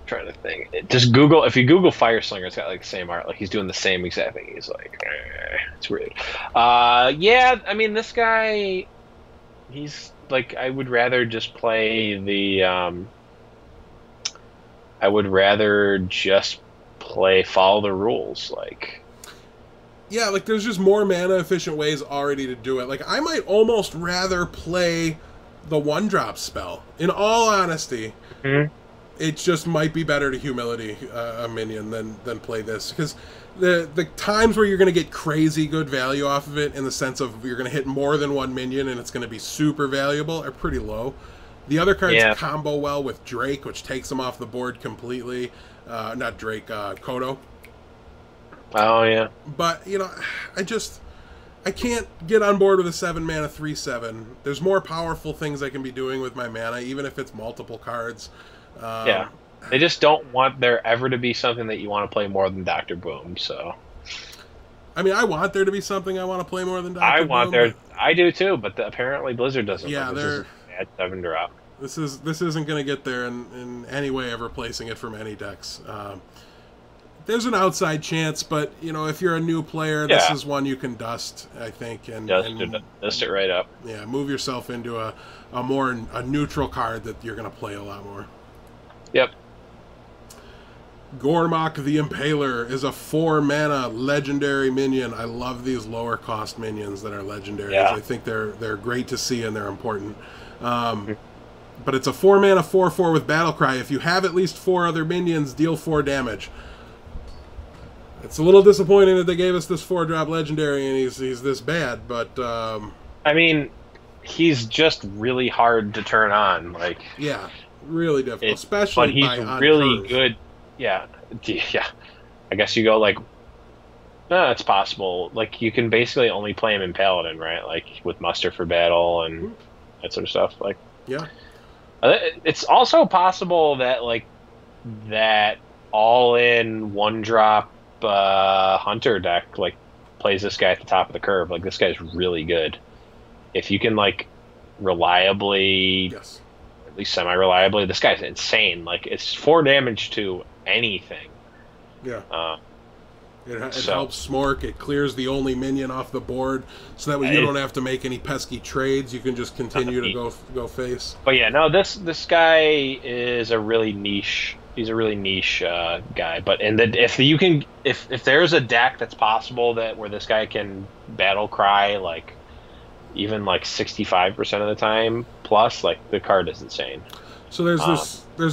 Trying to think. Just Google, if you Google Fire Slinger, it's got like the same art. Like he's doing the same exact thing. He's like, it's weird. Yeah, I mean, this guy, he's like, I would rather just play the, I would rather just play follow the rules. Like, Yeah, like there's just more mana efficient ways already to do it. Like I might almost rather play the 1-drop spell. In all honesty, it just might be better to humility a minion than play this, because the times where you're going to get crazy good value off of it, in the sense of you're going to hit more than one minion and it's going to be super valuable, are pretty low. The other cards combo well with Drake, which takes them off the board completely. Not Drake, Kodo. oh yeah. But, you know, I can't get on board with a 7-mana 3/7. There's more powerful things I can be doing with my mana, even if it's multiple cards. Yeah. They just don't want there ever to be something that you want to play more than Dr. Boom, so. I mean, I want there to be something I want to play more than Dr. Boom. I do too, but apparently Blizzard doesn't. Yeah, they're at 7-drop. This isn't going to get there in any way of replacing it from any decks. There's an outside chance, but you know, if you're a new player, this is one you can dust, I think, and dust it right up. Yeah, move yourself into a neutral card that you're going to play a lot more. Yep. Gormok the Impaler is a 4-mana legendary minion. I love these lower cost minions that are legendaries. Yeah. I think they're great to see and they're important. But it's a 4-mana 4/4 with Battlecry. If you have at least 4 other minions, deal 4 damage. It's a little disappointing that they gave us this 4-drop legendary and he's this bad, but I mean, he's just really hard to turn on. Like, yeah, really difficult, especially but he's really good. Yeah, yeah. I guess you go like, it's possible. Like, you can basically only play him in Paladin, right? Like with muster for battle and that sort of stuff. Like, yeah. It's also possible that like that all-in 1-drop hunter deck like plays this guy at the top of the curve. Like, this guy's really good. If you can like reliably, at least semi-reliably, this guy's insane. Like, it's 4 damage to anything. Yeah. It helps Smork. It clears the only minion off the board, so that way you don't have to make any pesky trades. You can just continue to go face. But yeah, no, this guy is a really niche. He's a really niche guy. But if there's a deck that's possible where this guy can battle cry like even like 65% of the time plus, like, the card is insane. So there's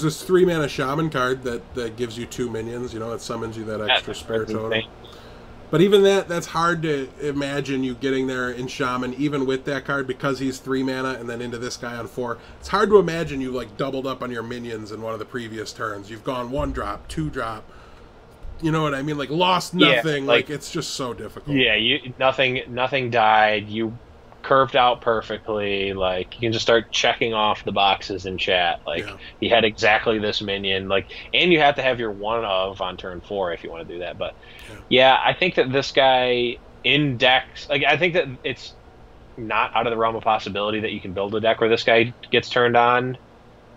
this 3-mana shaman card that gives you 2 minions. You know, it summons you that extra spare totem. But even that's hard to imagine you getting there in shaman, even with that card, because he's 3 mana and then into this guy on 4. It's hard to imagine you like doubled up on your minions in one of the previous turns. You've gone 1-drop, 2-drop. You know what I mean? Like, lost nothing. Yeah, like, it's just so difficult. Yeah, nothing died. You curved out perfectly. Like, you can just start checking off the boxes in chat. Like, he had exactly this minion. Like, and you have to have your 1 of on turn 4 if you want to do that. But yeah, I think that this guy in decks, like, I think that it's not out of the realm of possibility that you can build a deck where this guy gets turned on,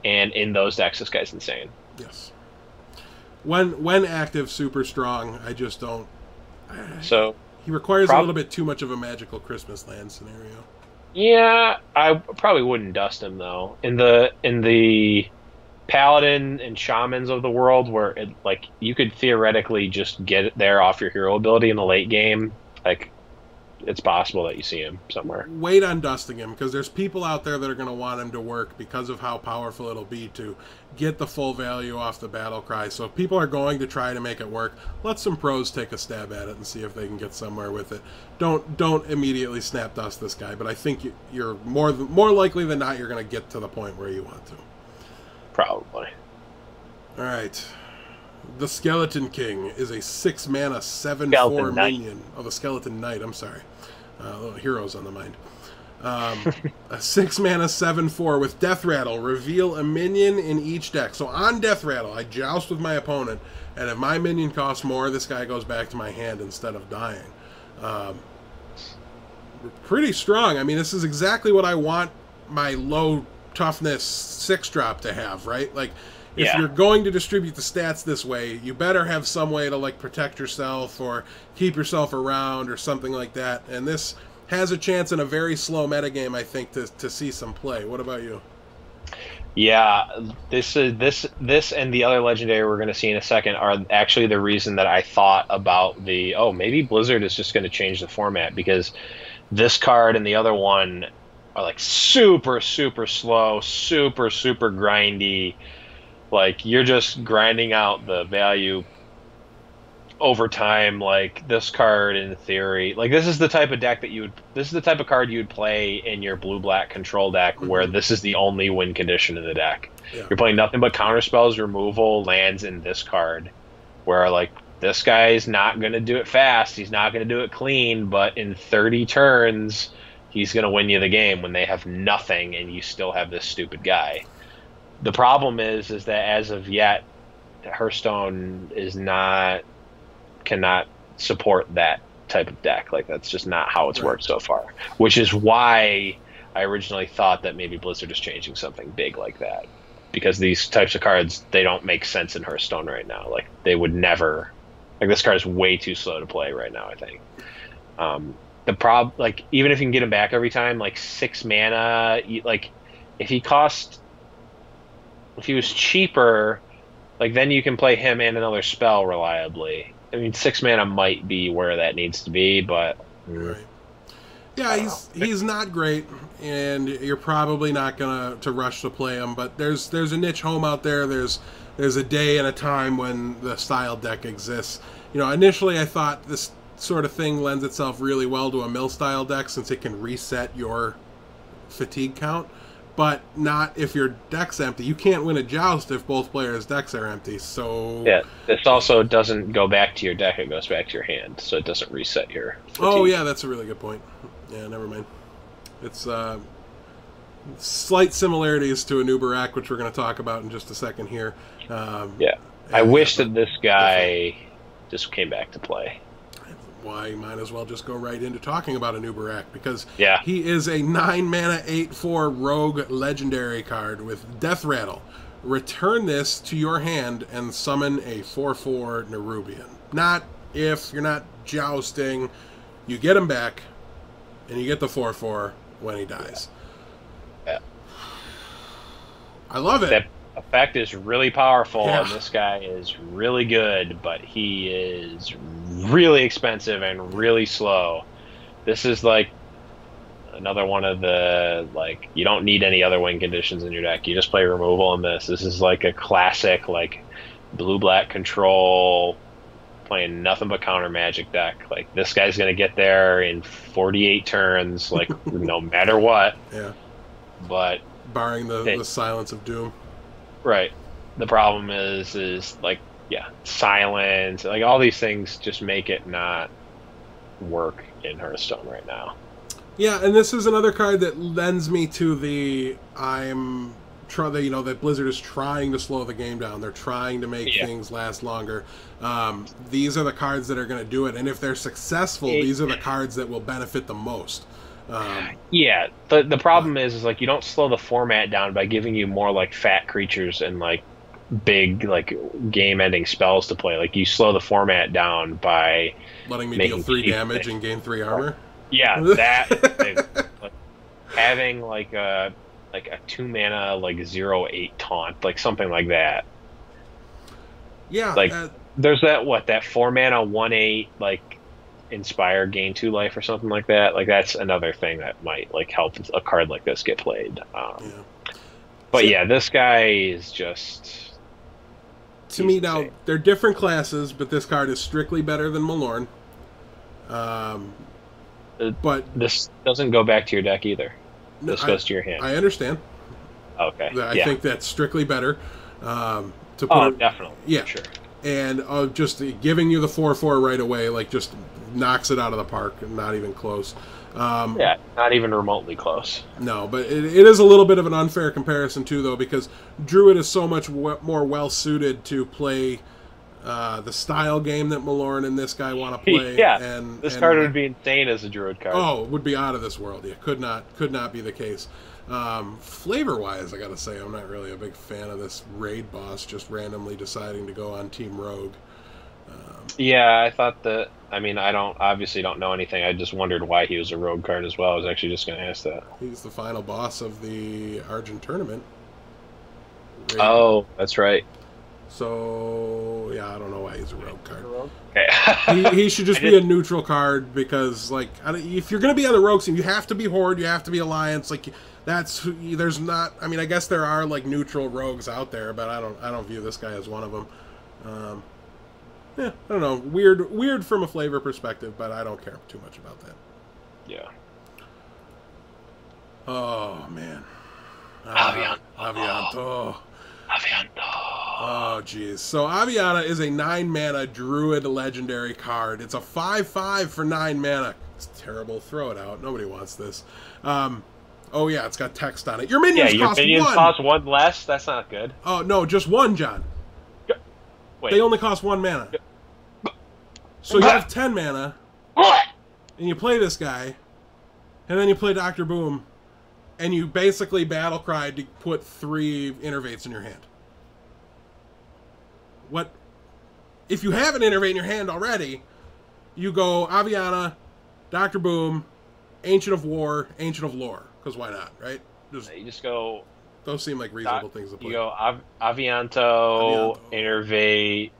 and in those decks, this guy's insane. Yes. When active, super strong. I just don't. So he requires a little bit too much of a magical Christmas land scenario. Yeah, I probably wouldn't dust him though. In the paladin and shamans of the world, where like you could theoretically just get it there off your hero ability in the late game, like, it's possible that you see him somewhere. Wait on dusting him, because there's people out there that are going to want him to work because of how powerful it'll be to get the full value off the battle cry. So if people are going to try to make it work, let some pros take a stab at it and see if they can get somewhere with it. Don't immediately snap dust this guy, but I think you're more likely than not you're going to get to the point where you want to. Probably. All right. The Skeleton King is a 6-mana 7/4 minion. Oh, the Skeleton Knight. I'm sorry. Little heroes on the mind. A 6-mana 7/4 with Death Rattle. Reveal a minion in each deck. So on Death Rattle, I joust with my opponent, and if my minion costs more, this guy goes back to my hand instead of dying. Pretty strong. I mean, this is exactly what I want my low toughness 6-drop to have, right? Like, if you're going to distribute the stats this way, you better have some way to, like, protect yourself or keep yourself around or something like that. And this has a chance in a very slow metagame, I think, to see some play. What about you? Yeah, this and the other legendary we're going to see in a second are actually the reason that I thought about maybe Blizzard is just going to change the format, because this card and the other one are like super, super slow, super, super grindy. Like, you're just grinding out the value over time. Like, this card, in theory, like, this is the type of card you would play in your blue-black control deck, where this is the only win condition in the deck. Yeah. You're playing nothing but counter spells, removal, lands in this card, where, like, this guy's not going to do it fast, he's not going to do it clean, but in 30 turns, he's going to win you the game when they have nothing and you still have this stupid guy. The problem is that as of yet, Hearthstone cannot support that type of deck. Like, that's just not how it's worked so far, which is why I originally thought that maybe Blizzard is changing something big like that, because these types of cards, they don't make sense in Hearthstone right now. Like, they would never, like, this card is way too slow to play right now, I think. Like, even if you can get him back every time, like, 6 mana, like, if he was cheaper, like, then you can play him and another spell reliably. I mean, 6 mana might be where that needs to be, but right. Yeah, he's not great, and you're probably not to rush to play him. But there's a niche home out there. There's a day and a time when the style deck exists. You know, initially I thought this sort of thing lends itself really well to a mill style deck, since it can reset your fatigue count. But not if your deck's empty. You can't win a joust if both players' decks are empty. So yeah, this also doesn't go back to your deck; it goes back to your hand, so it doesn't reset your fatigue. Oh yeah, that's a really good point. Yeah, never mind. It's slight similarities to a Nubarak, which we're going to talk about in just a second here. Yeah, I wish that this guy just came back to play. Why, you might as well just go right into talking about a Nubarak, because yeah, he is a 9-mana 8/4 rogue legendary card with Death Rattle. Return this to your hand and summon a 4/4 Nerubian. Not if you're not jousting, you get him back, and you get the 4/4 when he dies. Yeah. I love it. That effect is really powerful, and this guy is really good, but he is really expensive and really slow. This is like another one of the, like, you don't need any other win conditions in your deck. You just play removal in this. This is like a classic, like, blue-black control, playing nothing but counter magic deck. Like, this guy's going to get there in 48 turns, like, no matter what. Yeah. But barring the silence of doom. Right. The problem is like, yeah, silence, like, all these things just make it not work in Hearthstone right now. Yeah, and this is another card that lends me to that Blizzard is trying to slow the game down. They're trying to make things last longer. These are the cards that are going to do it, and if they're successful, these are the cards that will benefit the most. Yeah, the problem is like, you don't slow the format down by giving you more, like, fat creatures and, like, big, like, game-ending spells to play. Like, you slow the format down by letting me deal 3 damage and gain 3 armor. Yeah, that thing. Like, having like a 2-mana, like, 0/8 taunt, like something like that. Yeah, like there's that 4-mana 1/8, like, inspire, gain 2 life or something like that. Like, that's another thing that might, like, help a card like this get played. But yeah, this guy is just, to me, now they're different classes, but this card is strictly better than Malorn. But this doesn't go back to your deck either. This goes to your hand. I understand. Okay. I think that's strictly better. Definitely. Yeah, sure. and just giving you the 4/4 right away, like just knocks it out of the park, not even close. Yeah, not even remotely close. No, but it is a little bit of an unfair comparison too, though, because Druid is so much more well suited to play the style game that Malorn and this guy want to play. Yeah, and this card would be insane as a Druid card. Oh, it would be out of this world. Yeah, could not be the case. Flavor-wise, I gotta say, I'm not really a big fan of this raid boss just randomly deciding to go on Team Rogue. Yeah, I thought that. I mean, I obviously don't know anything. I just wondered why he was a rogue card as well. I was actually just going to ask that. He's the final boss of the Argent tournament. Raid. Oh, that's right. So yeah, I don't know why he's a rogue card. Okay. he should just be a neutral card because, like, if you're going to be on the rogue team, you have to be Horde, you have to be Alliance. Like, there's not. I mean, I guess there are like neutral rogues out there, but I don't view this guy as one of them. Yeah, I don't know. Weird from a flavor perspective, but I don't care too much about that. Yeah. Oh man. Avianto. Avianto. Avianto. Oh jeez. So Aviana is a 9-mana Druid legendary card. It's a 5/5 for 9 mana. It's terrible. Throw it out. Nobody wants this. Oh yeah, it's got text on it. Your minions your cost minions 1. cost 1 less. That's not good. Oh no, just 1, John. Wait. They only cost 1 mana. So you have 10 mana, and you play this guy, and then you play Dr. Boom, and you basically battle cried to put 3 Innervates in your hand. What? If you have an Innervate in your hand already, you go Aviana, Dr. Boom, Ancient of War, Ancient of Lore, because why not, right? You just go... Those seem like reasonable things to play. You go Avianto, Innervate,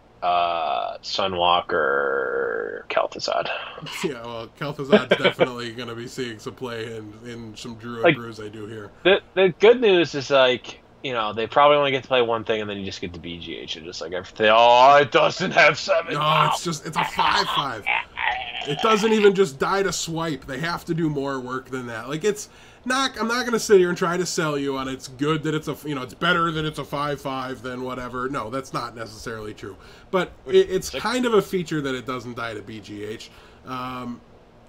Sunwalker, Kel'Thuzad. Yeah, well, Kel'Thuzad's definitely going to be seeing some play in some Druid brews I do here. The good news is, like, you know, they probably only get to play one thing, and then you just get the BGH, and just like everything. Oh, it doesn't have 7. No, it's a 5/5. It doesn't even just die to swipe. They have to do more work than that. Like, it's not. I'm not going to sit here and try to sell you on it's good that it's it's better that it's a 5/5 than whatever. No, that's not necessarily true. But it's kind of a feature that it doesn't die to BGH.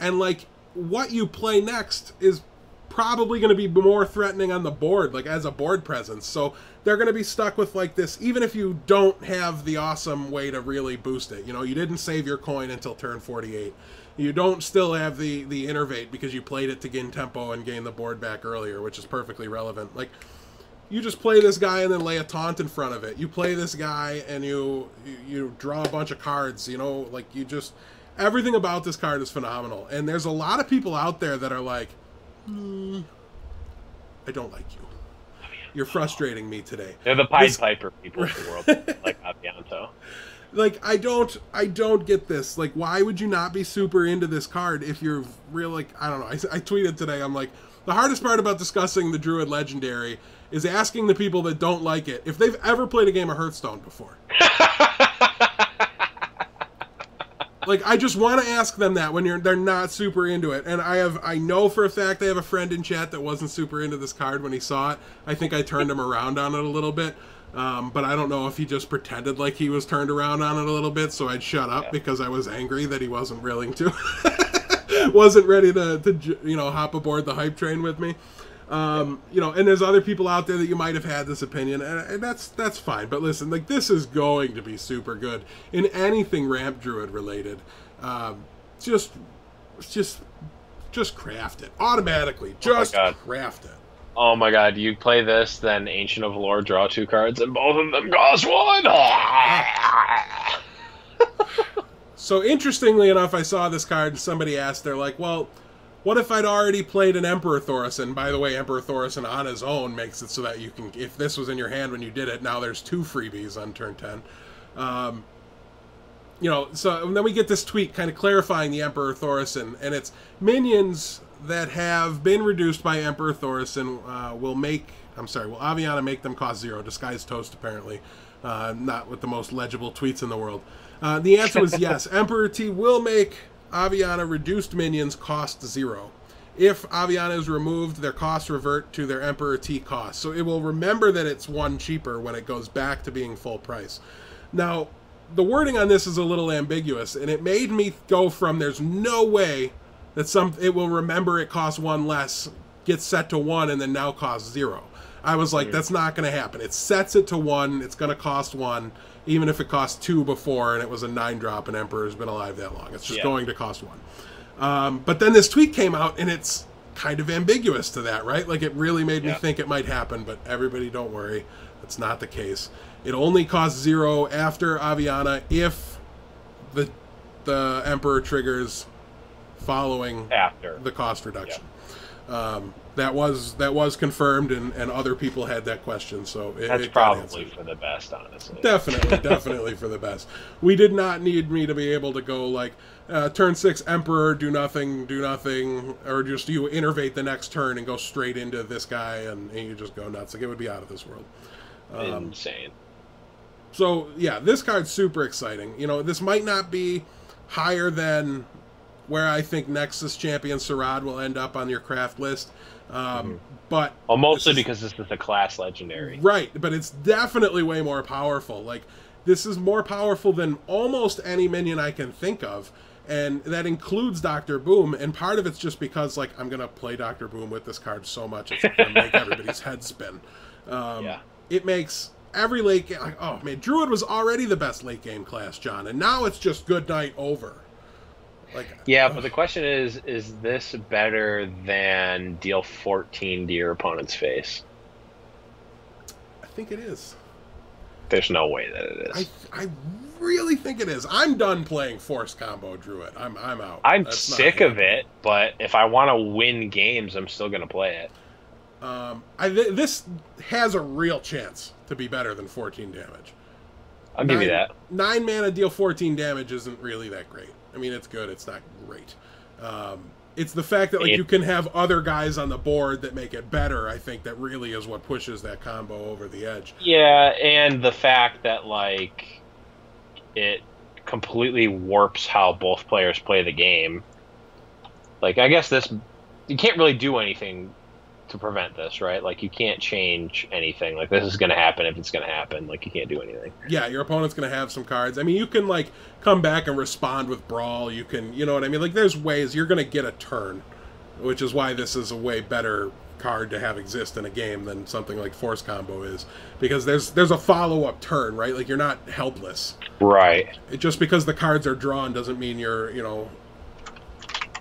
And like what you play next is probably going to be more threatening on the board, like as a board presence. So they're going to be stuck with like this, even if you don't have the awesome way to really boost it. You know, you didn't save your coin until turn 48. You don't still have the Innervate because you played it to gain tempo and gain the board back earlier, which is perfectly relevant. Like, you just play this guy and then lay a taunt in front of it. You play this guy and you draw a bunch of cards, you know, like you just... Everything about this card is phenomenal. And there's a lot of people out there that are like, I don't like you. You're frustrating me today. They're the Pied Piper people of the world, like Avianto. Like, I don't get this. Like, why would you not be super into this card if you're real, like, I don't know. I tweeted today, I'm like, the hardest part about discussing the Druid Legendary is asking the people that don't like it if they've ever played a game of Hearthstone before. Like, I just want to ask them that when they're not super into it. And I know for a fact I have a friend in chat that wasn't super into this card when he saw it. I think I turned him around on it a little bit. But I don't know if he just pretended like he was turned around on it a little bit, so I'd shut up because I was angry that he wasn't willing to. Wasn't ready to hop aboard the hype train with me. And there's other people out there that you might have had this opinion, and that's fine. But listen, like, this is going to be super good in anything Ramp Druid related. Just craft it automatically. Just craft it. Oh my god, you play this, then Ancient of Lore, draw 2 cards, and both of them cost 1! So interestingly enough, I saw this card and somebody asked, they're like, well, what if I'd already played an Emperor Thaurissan? By the way, Emperor Thaurissan on his own makes it so that you can, if this was in your hand when you did it, now there's 2 freebies on turn 10. So and then we get this tweet kind of clarifying the Emperor Thaurissan, and it's minions that have been reduced by Emperor Thaurissan will Aviana make them cost 0. Disguised Toast, apparently. Not with the most legible tweets in the world. The answer was yes. Emperor T will make Aviana reduced minions cost 0. If Aviana is removed, their costs revert to their Emperor T cost. So it will remember that it's 1 cheaper when it goes back to being full price. Now, the wording on this is a little ambiguous, and it made me go from there's no way that it will remember it costs 1 less, gets set to 1, and then now costs 0. I was like, that's not going to happen. It sets it to 1. It's going to cost 1, even if it cost 2 before, and it was a 9-drop, and Emperor's been alive that long. It's just going to cost 1. But then this tweet came out, and it's kind of ambiguous to that, right? Like, it really made me think it might happen, but everybody don't worry. That's not the case. It only costs 0 after Aviana if the Emperor triggers following after the cost reduction. That was confirmed, and other people had that question, so that's probably for the best, honestly. Definitely for the best. We did not need me to be able to go like turn 6 Emperor, do nothing, or just you innervate the next turn and go straight into this guy, and you just go nuts. Like, it would be out of this world. Insane. So yeah, this card's super exciting. You know, this might not be higher than where I think Nexus Champion Sarad will end up on your craft list. But mostly because this is a class legendary. Right, but it's definitely way more powerful. Like, this is more powerful than almost any minion I can think of, and that includes Dr. Boom, and part of it's just because, like, I'm going to play Dr. Boom with this card so much, it's going to make everybody's head spin. It makes every late game, like, oh man, Druid was already the best late game class, John, and now it's just good night over. Like, but the question is this better than deal 14 to your opponent's face? I think it is. There's no way that it is. I really think it is. I'm done playing Force Combo Druid. I'm out. I'm sick of it, but if I want to win games, I'm still going to play it. This has a real chance to be better than 14 damage. I'll give you that. 9 mana deal 14 damage isn't really that great. I mean, it's good. It's not great. It's the fact that you can have other guys on the board that make it better, I think, that really is what pushes that combo over the edge. Yeah, and the fact that, like, it completely warps how both players play the game. Like, I guess you can't really do anything to prevent this, right? Like, you can't change anything. Like, this is going to happen if it's going to happen. Like, you can't do anything. Yeah, your opponent's going to have some cards. I mean, you can, like, come back and respond with Brawl. You can, you know what I mean? Like, there's ways you're going to get a turn, which is why this is a way better card to have exist in a game than something like Force Combo is. Because there's a follow-up turn, right? Like, you're not helpless. Right. Just because the cards are drawn doesn't mean you're, you know,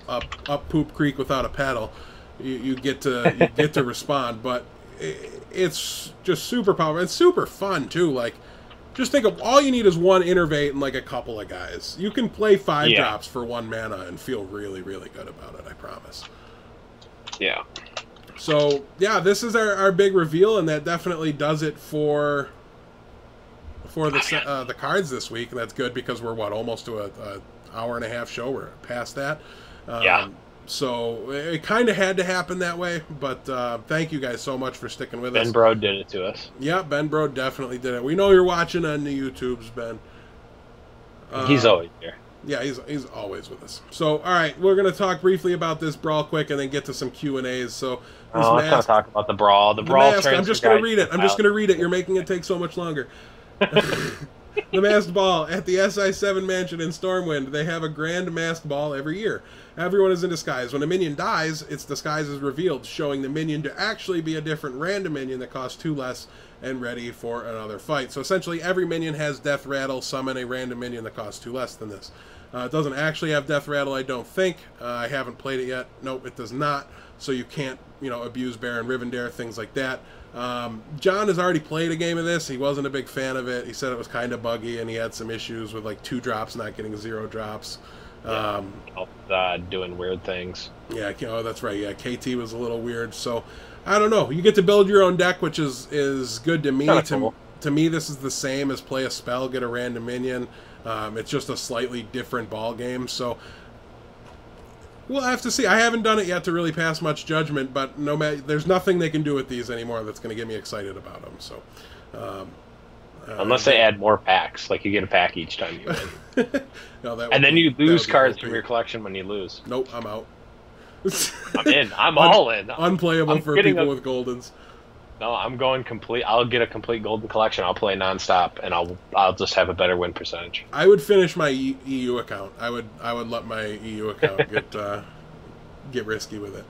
up poop creek without a paddle. You get to respond, but it's just super powerful and super fun too. Like, just think of all you need is one innervate and like a couple of guys. You can play 5 drops for 1 mana and feel really, really good about it. I promise. Yeah. So yeah, this is our big reveal, and that definitely does it for the cards this week, and that's good because we're almost to a hour and a half show. We're past that. So it kind of had to happen that way, but thank you guys so much for sticking with us. Ben Bro did it to us. Yeah, Ben Bro definitely did it. We know you're watching on the YouTubes, Ben. He's always here. Yeah, he's always with us. So, all right, we're going to talk briefly about this Brawl quick and then get to some Q&As. So, let's not talk about the Brawl. The Brawl mask, I'm just going to read it. I'm just going to read it. You're making it take so much longer. The Masked Ball. At the SI7 Mansion in Stormwind, they have a grand masked ball every year. Everyone is in disguise. When a minion dies, its disguise is revealed, showing the minion to actually be a different random minion that costs 2 less and ready for another fight. So essentially, every minion has Death Rattle. Summon a random minion that costs 2 less than this. It doesn't actually have Death Rattle, I don't think. I haven't played it yet. Nope, it does not. So you can't, abuse Baron Rivendare, things like that. John has already played a game of this. He wasn't a big fan of it. He said it was kind of buggy, and he had some issues with, like, 2 drops not getting 0 drops. Doing weird things. Yeah, that's right. Yeah, KT was a little weird. So, I don't know. You get to build your own deck, which is good to me. Cool. To me, this is the same as play a spell, get a random minion. It's just a slightly different ball game. So, we'll have to see. I haven't done it yet to really pass much judgment, but there's nothing they can do with these anymore that's going to get me excited about them. So, unless they add more packs, like you get a pack each time you win. And then you lose cards from your collection when you lose. Nope, I'm out. I'm in. I'm all in. Unplayable for people with Goldens. No, I'm going complete. I'll get a complete golden collection. I'll play nonstop, and I'll just have a better win percentage. I would finish my EU account. I would let my EU account get risky with it.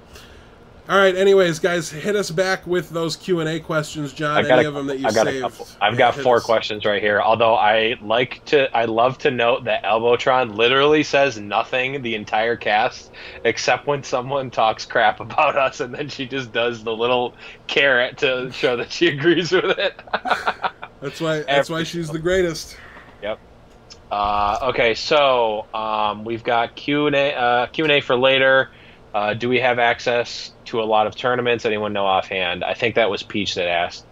All right. Anyways, guys, hit us back with those Q&A questions, John. Any of them that you I got saved? a couple. I've got 4 questions right here. Although I love to note that Elbotron literally says nothing the entire cast, except when someone talks crap about us, and then she just does the little carrot to show that she agrees with it. That's why she's the greatest. Yep. Okay, so we've got Q&A for later. Do we have access to a lot of tournaments? Anyone know offhand? I think that was Peach that asked.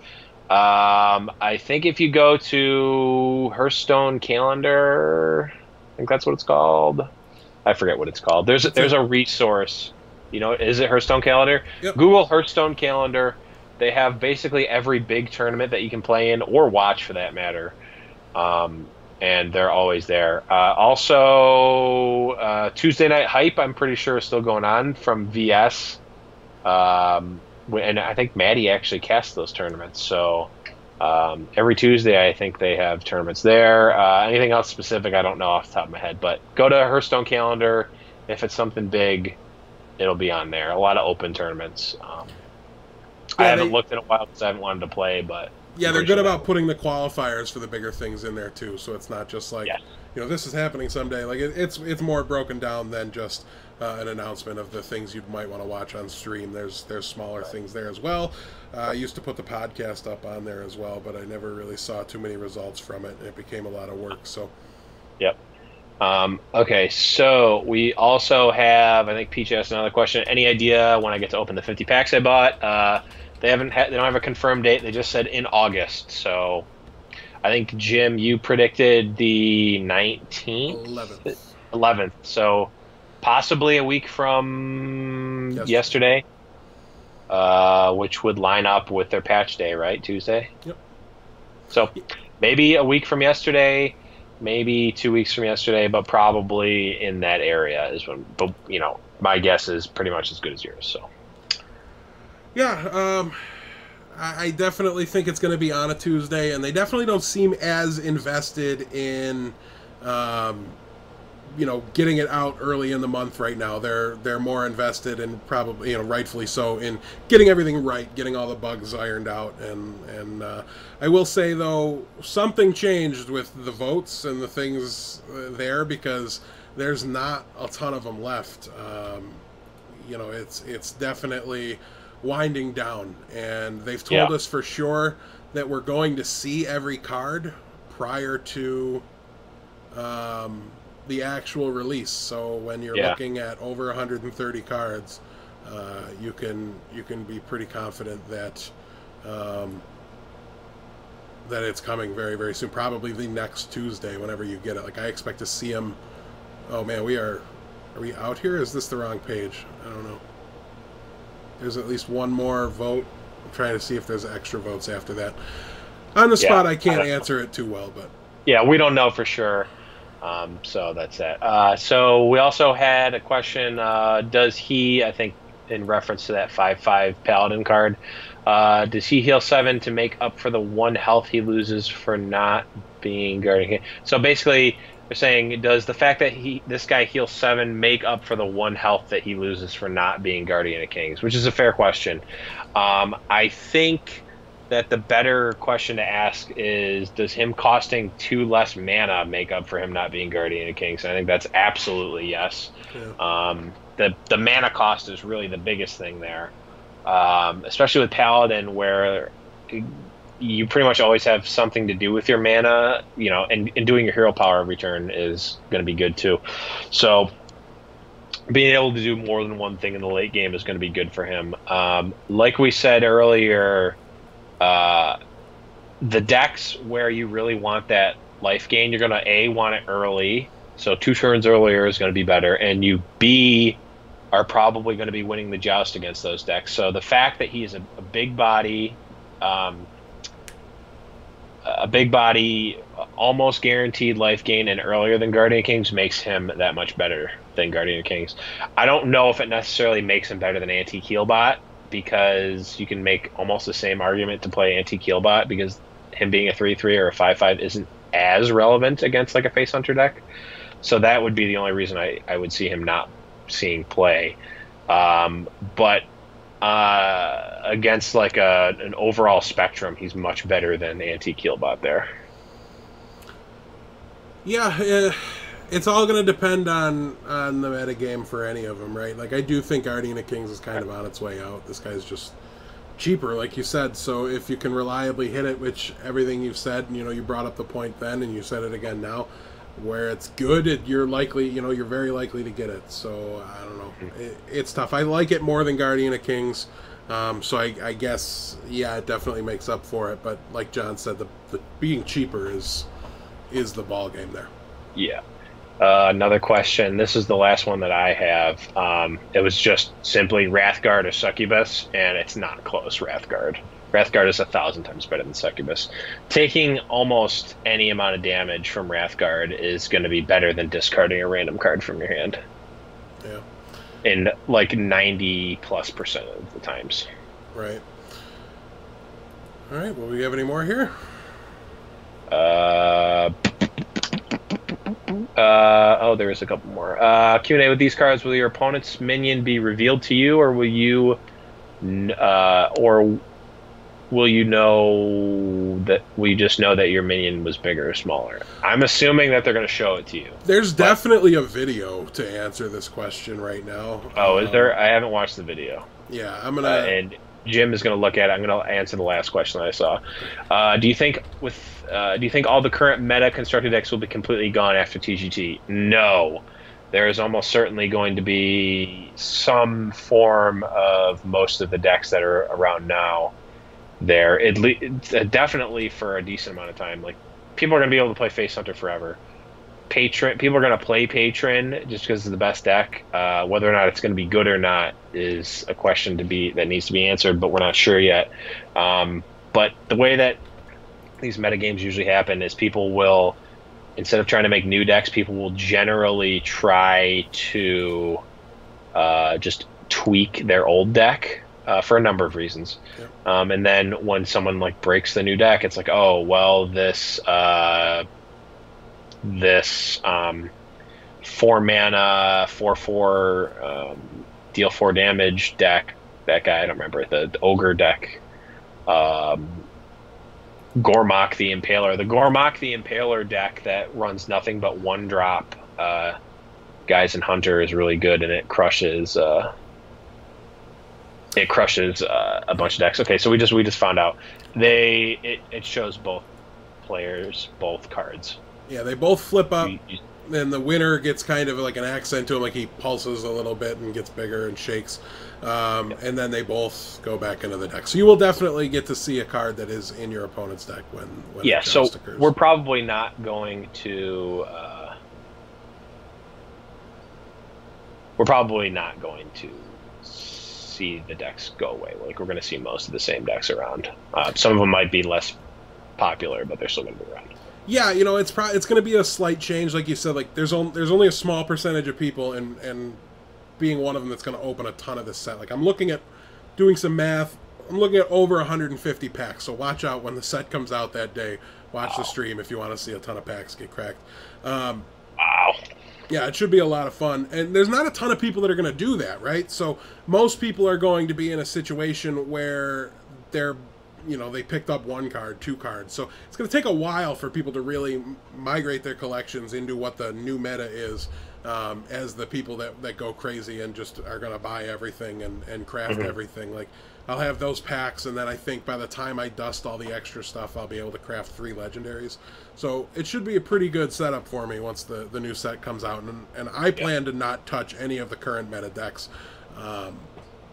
I think if you go to Hearthstone Calendar, I think that's what it's called. I forget what it's called. There's a resource. You know, is it Hearthstone Calendar? Yep. Google Hearthstone Calendar. They have basically every big tournament that you can play in or watch for that matter. And they're always there. Also, Tuesday Night Hype, I'm pretty sure is still going on from VS. And I think Maddie actually casts those tournaments. So every Tuesday, I think they have tournaments there. Anything else specific, I don't know off the top of my head. But go to Hearthstone Calendar. If it's something big, it'll be on there. A lot of open tournaments. I haven't looked in a while because I haven't wanted to play, but... Yeah, they're good about putting the qualifiers for the bigger things in there too, so it's not just like, you know, this is happening someday. Like it's more broken down than just an announcement of the things you might want to watch on stream. There's smaller things there as well. I used to put the podcast up on there as well, but I never really saw too many results from it. It became a lot of work. So, yep. Okay, so we also have, I think Peach asked another question. Any idea when I get to open the 50 packs I bought? They don't have a confirmed date. They just said in August. So I think, Jim, you predicted the 19th? 11th. So possibly a week from yesterday, which would line up with their patch day, right? Tuesday? Yep. So maybe a week from yesterday, maybe 2 weeks from yesterday, but probably in that area is when, but, you know, my guess is pretty much as good as yours, so. Yeah, I definitely think it's going to be on a Tuesday, and they definitely don't seem as invested in, you know, getting it out early in the month right now. They're more invested in, probably, you know, rightfully so, in getting everything right, getting all the bugs ironed out, and I will say though, something changed with the votes and the things there, because there's not a ton of them left. You know, it's definitely winding down, and they've told us for sure that we're going to see every card prior to the actual release. So when you're looking at over 130 cards, you can be pretty confident that that it's coming very, very soon. Probably the next Tuesday, whenever you get it. Like, I expect to see them. Oh man, are we out here? Is this the wrong page? I don't know. There's at least one more vote. I'm trying to see if there's extra votes after that. On the spot, I can't answer it too well, but... Yeah, we don't know for sure. So that's that. So we also had a question. Does he, I think in reference to that 5/5 Paladin card, does he heal 7 to make up for the 1 health he loses for not being Guardian King? So basically... They're saying, does the fact that this guy heals 7 make up for the 1 health that he loses for not being Guardian of Kings? Which is a fair question. I think that the better question to ask is, does him costing 2 less mana make up for him not being Guardian of Kings? And I think that's absolutely yes. Yeah. The mana cost is really the biggest thing there, especially with Paladin, where you pretty much always have something to do with your mana, you know, and doing your hero power every turn is going to be good too. So being able to do more than one thing in the late game is going to be good for him. Like we said earlier, the decks where you really want that life gain, you're going to want it early. So 2 turns earlier is going to be better, and you are probably going to be winning the joust against those decks. So the fact that he is a big body, almost guaranteed life gain and earlier than Guardian of Kings makes him that much better than Guardian of Kings. I don't know if it necessarily makes him better than Anti-Heal Bot, because you can make almost the same argument to play anti-Keelbot because him being a 3/3 or a 5/5 isn't as relevant against like a Face Hunter deck. So that would be the only reason I would see him not seeing play. But against like an overall spectrum, he's much better than anti-Keelbot there. Yeah, it's all going to depend on the meta game for any of them, right? Like, I do think Guardian of Kings is kind of on its way out. This guy's just cheaper, like you said. So if you can reliably hit it, which everything you've said, you brought up the point then, and you said it again now, where it's good, you're likely, you're very likely to get it. So I don't know, it's tough. I like it more than Guardian of Kings, so I guess it definitely makes up for it. But like John said, the being cheaper is the ball game there. Yeah. Another question. This is the last one that I have. It was just simply Wrathguard or Succubus, and it's not close. Wrathguard is 1,000 times better than Succubus. Taking almost any amount of damage from Wrathguard is going to be better than discarding a random card from your hand. Yeah. In like 90+% of the times. Right. All right. Well, we have any more here? There is a couple more. Q&A with these cards. Will your opponent's minion be revealed to you, or will you just know that your minion was bigger or smaller? I'm assuming that they're going to show it to you. There's definitely a video to answer this question right now. Oh, is there? I haven't watched the video. Yeah, I'm gonna. And Jim is going to look at it. I'm going to answer the last question that I saw. Do you think all the current meta constructed decks will be completely gone after TGT? No. There is almost certainly going to be some form of most of the decks that are around now there. Definitely for a decent amount of time. Like, people are going to be able to play Face Hunter forever. People are going to play Patron just because it's the best deck. Whether or not it's going to be good or not is a question that needs to be answered, but we're not sure yet. But the way that these metagames usually happen is people will, instead of trying to make new decks, people will generally try to just tweak their old deck for a number of reasons. Yeah. And then when someone like breaks the new deck, it's like, oh, well, this 4-mana 4/4 deal 4 damage deck, that guy, I don't remember, the ogre deck, Gormok the Impaler deck that runs nothing but 1-drop Guys and Hunter is really good, and it crushes a bunch of decks. Okay, so we just found out it shows both players both cards. Yeah, they both flip up, and the winner gets kind of like an accent to him, like he pulses a little bit and gets bigger and shakes, and then they both go back into the deck. So you will definitely get to see a card that is in your opponent's deck when yeah. So occurs. We're probably not going to see the decks go away. Like, we're going to see most of the same decks around. Some of them might be less popular, but they're still going to be around. Yeah, it's going to be a slight change, like you said. Like, there's only a small percentage of people, and being one of them, that's going to open a ton of this set. Like, I'm looking at doing some math. I'm looking at over 150 packs. So watch out when the set comes out that day. Watch the stream if you want to see a ton of packs get cracked. Wow. Yeah, it should be a lot of fun. And there's not a ton of people that are going to do that, right? So most people are going to be in a situation where they're, they picked up 1 card, 2 cards. So it's going to take a while for people to really migrate their collections into what the new meta is, as the people that go crazy and just are going to buy everything and craft everything. Like, I'll have those packs, and then I think by the time I dust all the extra stuff, I'll be able to craft 3 legendaries. So it should be a pretty good setup for me once the new set comes out. And I plan to not touch any of the current meta decks.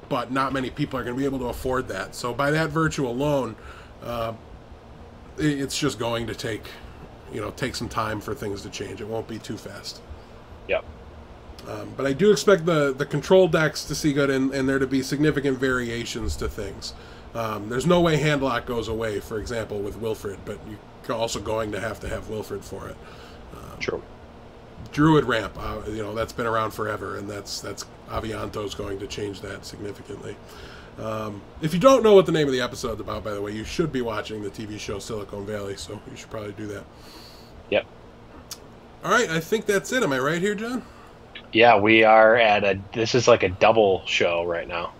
But not many people are going to be able to afford that. So by that virtue alone, it's just going to take some time for things to change. It won't be too fast. Yep. But I do expect the control decks to see good and there to be significant variations to things. There's no way Handlock goes away, for example, with Wilfred, but you're also going to have Wilfred for it. True. Druid ramp. That's been around forever, and that's Avianto's going to change that significantly. If you don't know what the name of the episode's about, by the way, you should be watching the TV show Silicon Valley, so you should probably do that. Yep. All right, I think that's it. Am I right here, John? Yeah, we are this is like a double show right now.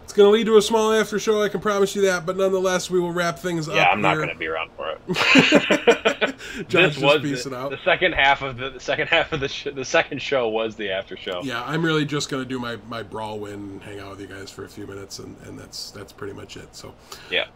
It's going to lead to a small after show, I can promise you that, but nonetheless, we will wrap things up. Yeah, I'm not going to be around for it. John's just piecing out. The second half of the second show was the after show. Yeah, I'm really just going to do my brawl win and hang out with you guys for a few minutes, and that's pretty much it. So, yeah.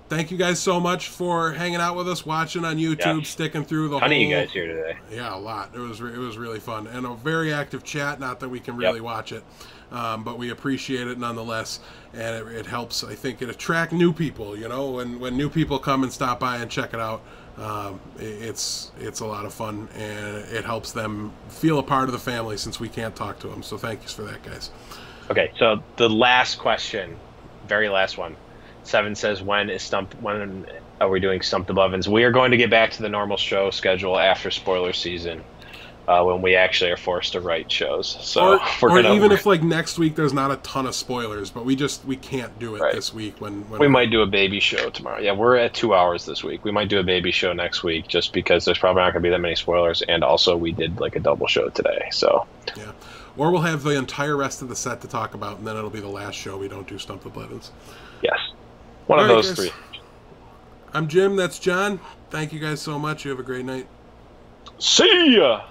Thank you guys so much for hanging out with us, watching on YouTube, sticking through the whole... How many of you guys here today? Yeah, a lot. It was really fun. And a very active chat, not that we can really watch it, but we appreciate it nonetheless. And it helps, I think, it attract new people, when new people come and stop by and check it out. It's a lot of fun, and it helps them feel a part of the family since we can't talk to them. So thank you for that, guys. Okay, so the last question, very last one. Seven says, when are we doing Stump the Blevins? We are going to get back to the normal show schedule after spoiler season, when we actually are forced to write shows. So even if like next week there's not a ton of spoilers, but we can't do it this week. When we might do a baby show tomorrow. Yeah, we're at 2 hours this week. We might do a baby show next week just because there's probably not going to be that many spoilers, and also we did like a double show today. So yeah, or we'll have the entire rest of the set to talk about, and then it'll be the last show we don't do Stump the Blevins. Yes. One of those three. I'm Jim. That's John. Thank you guys so much. You have a great night. See ya!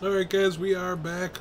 All right, guys, we are back.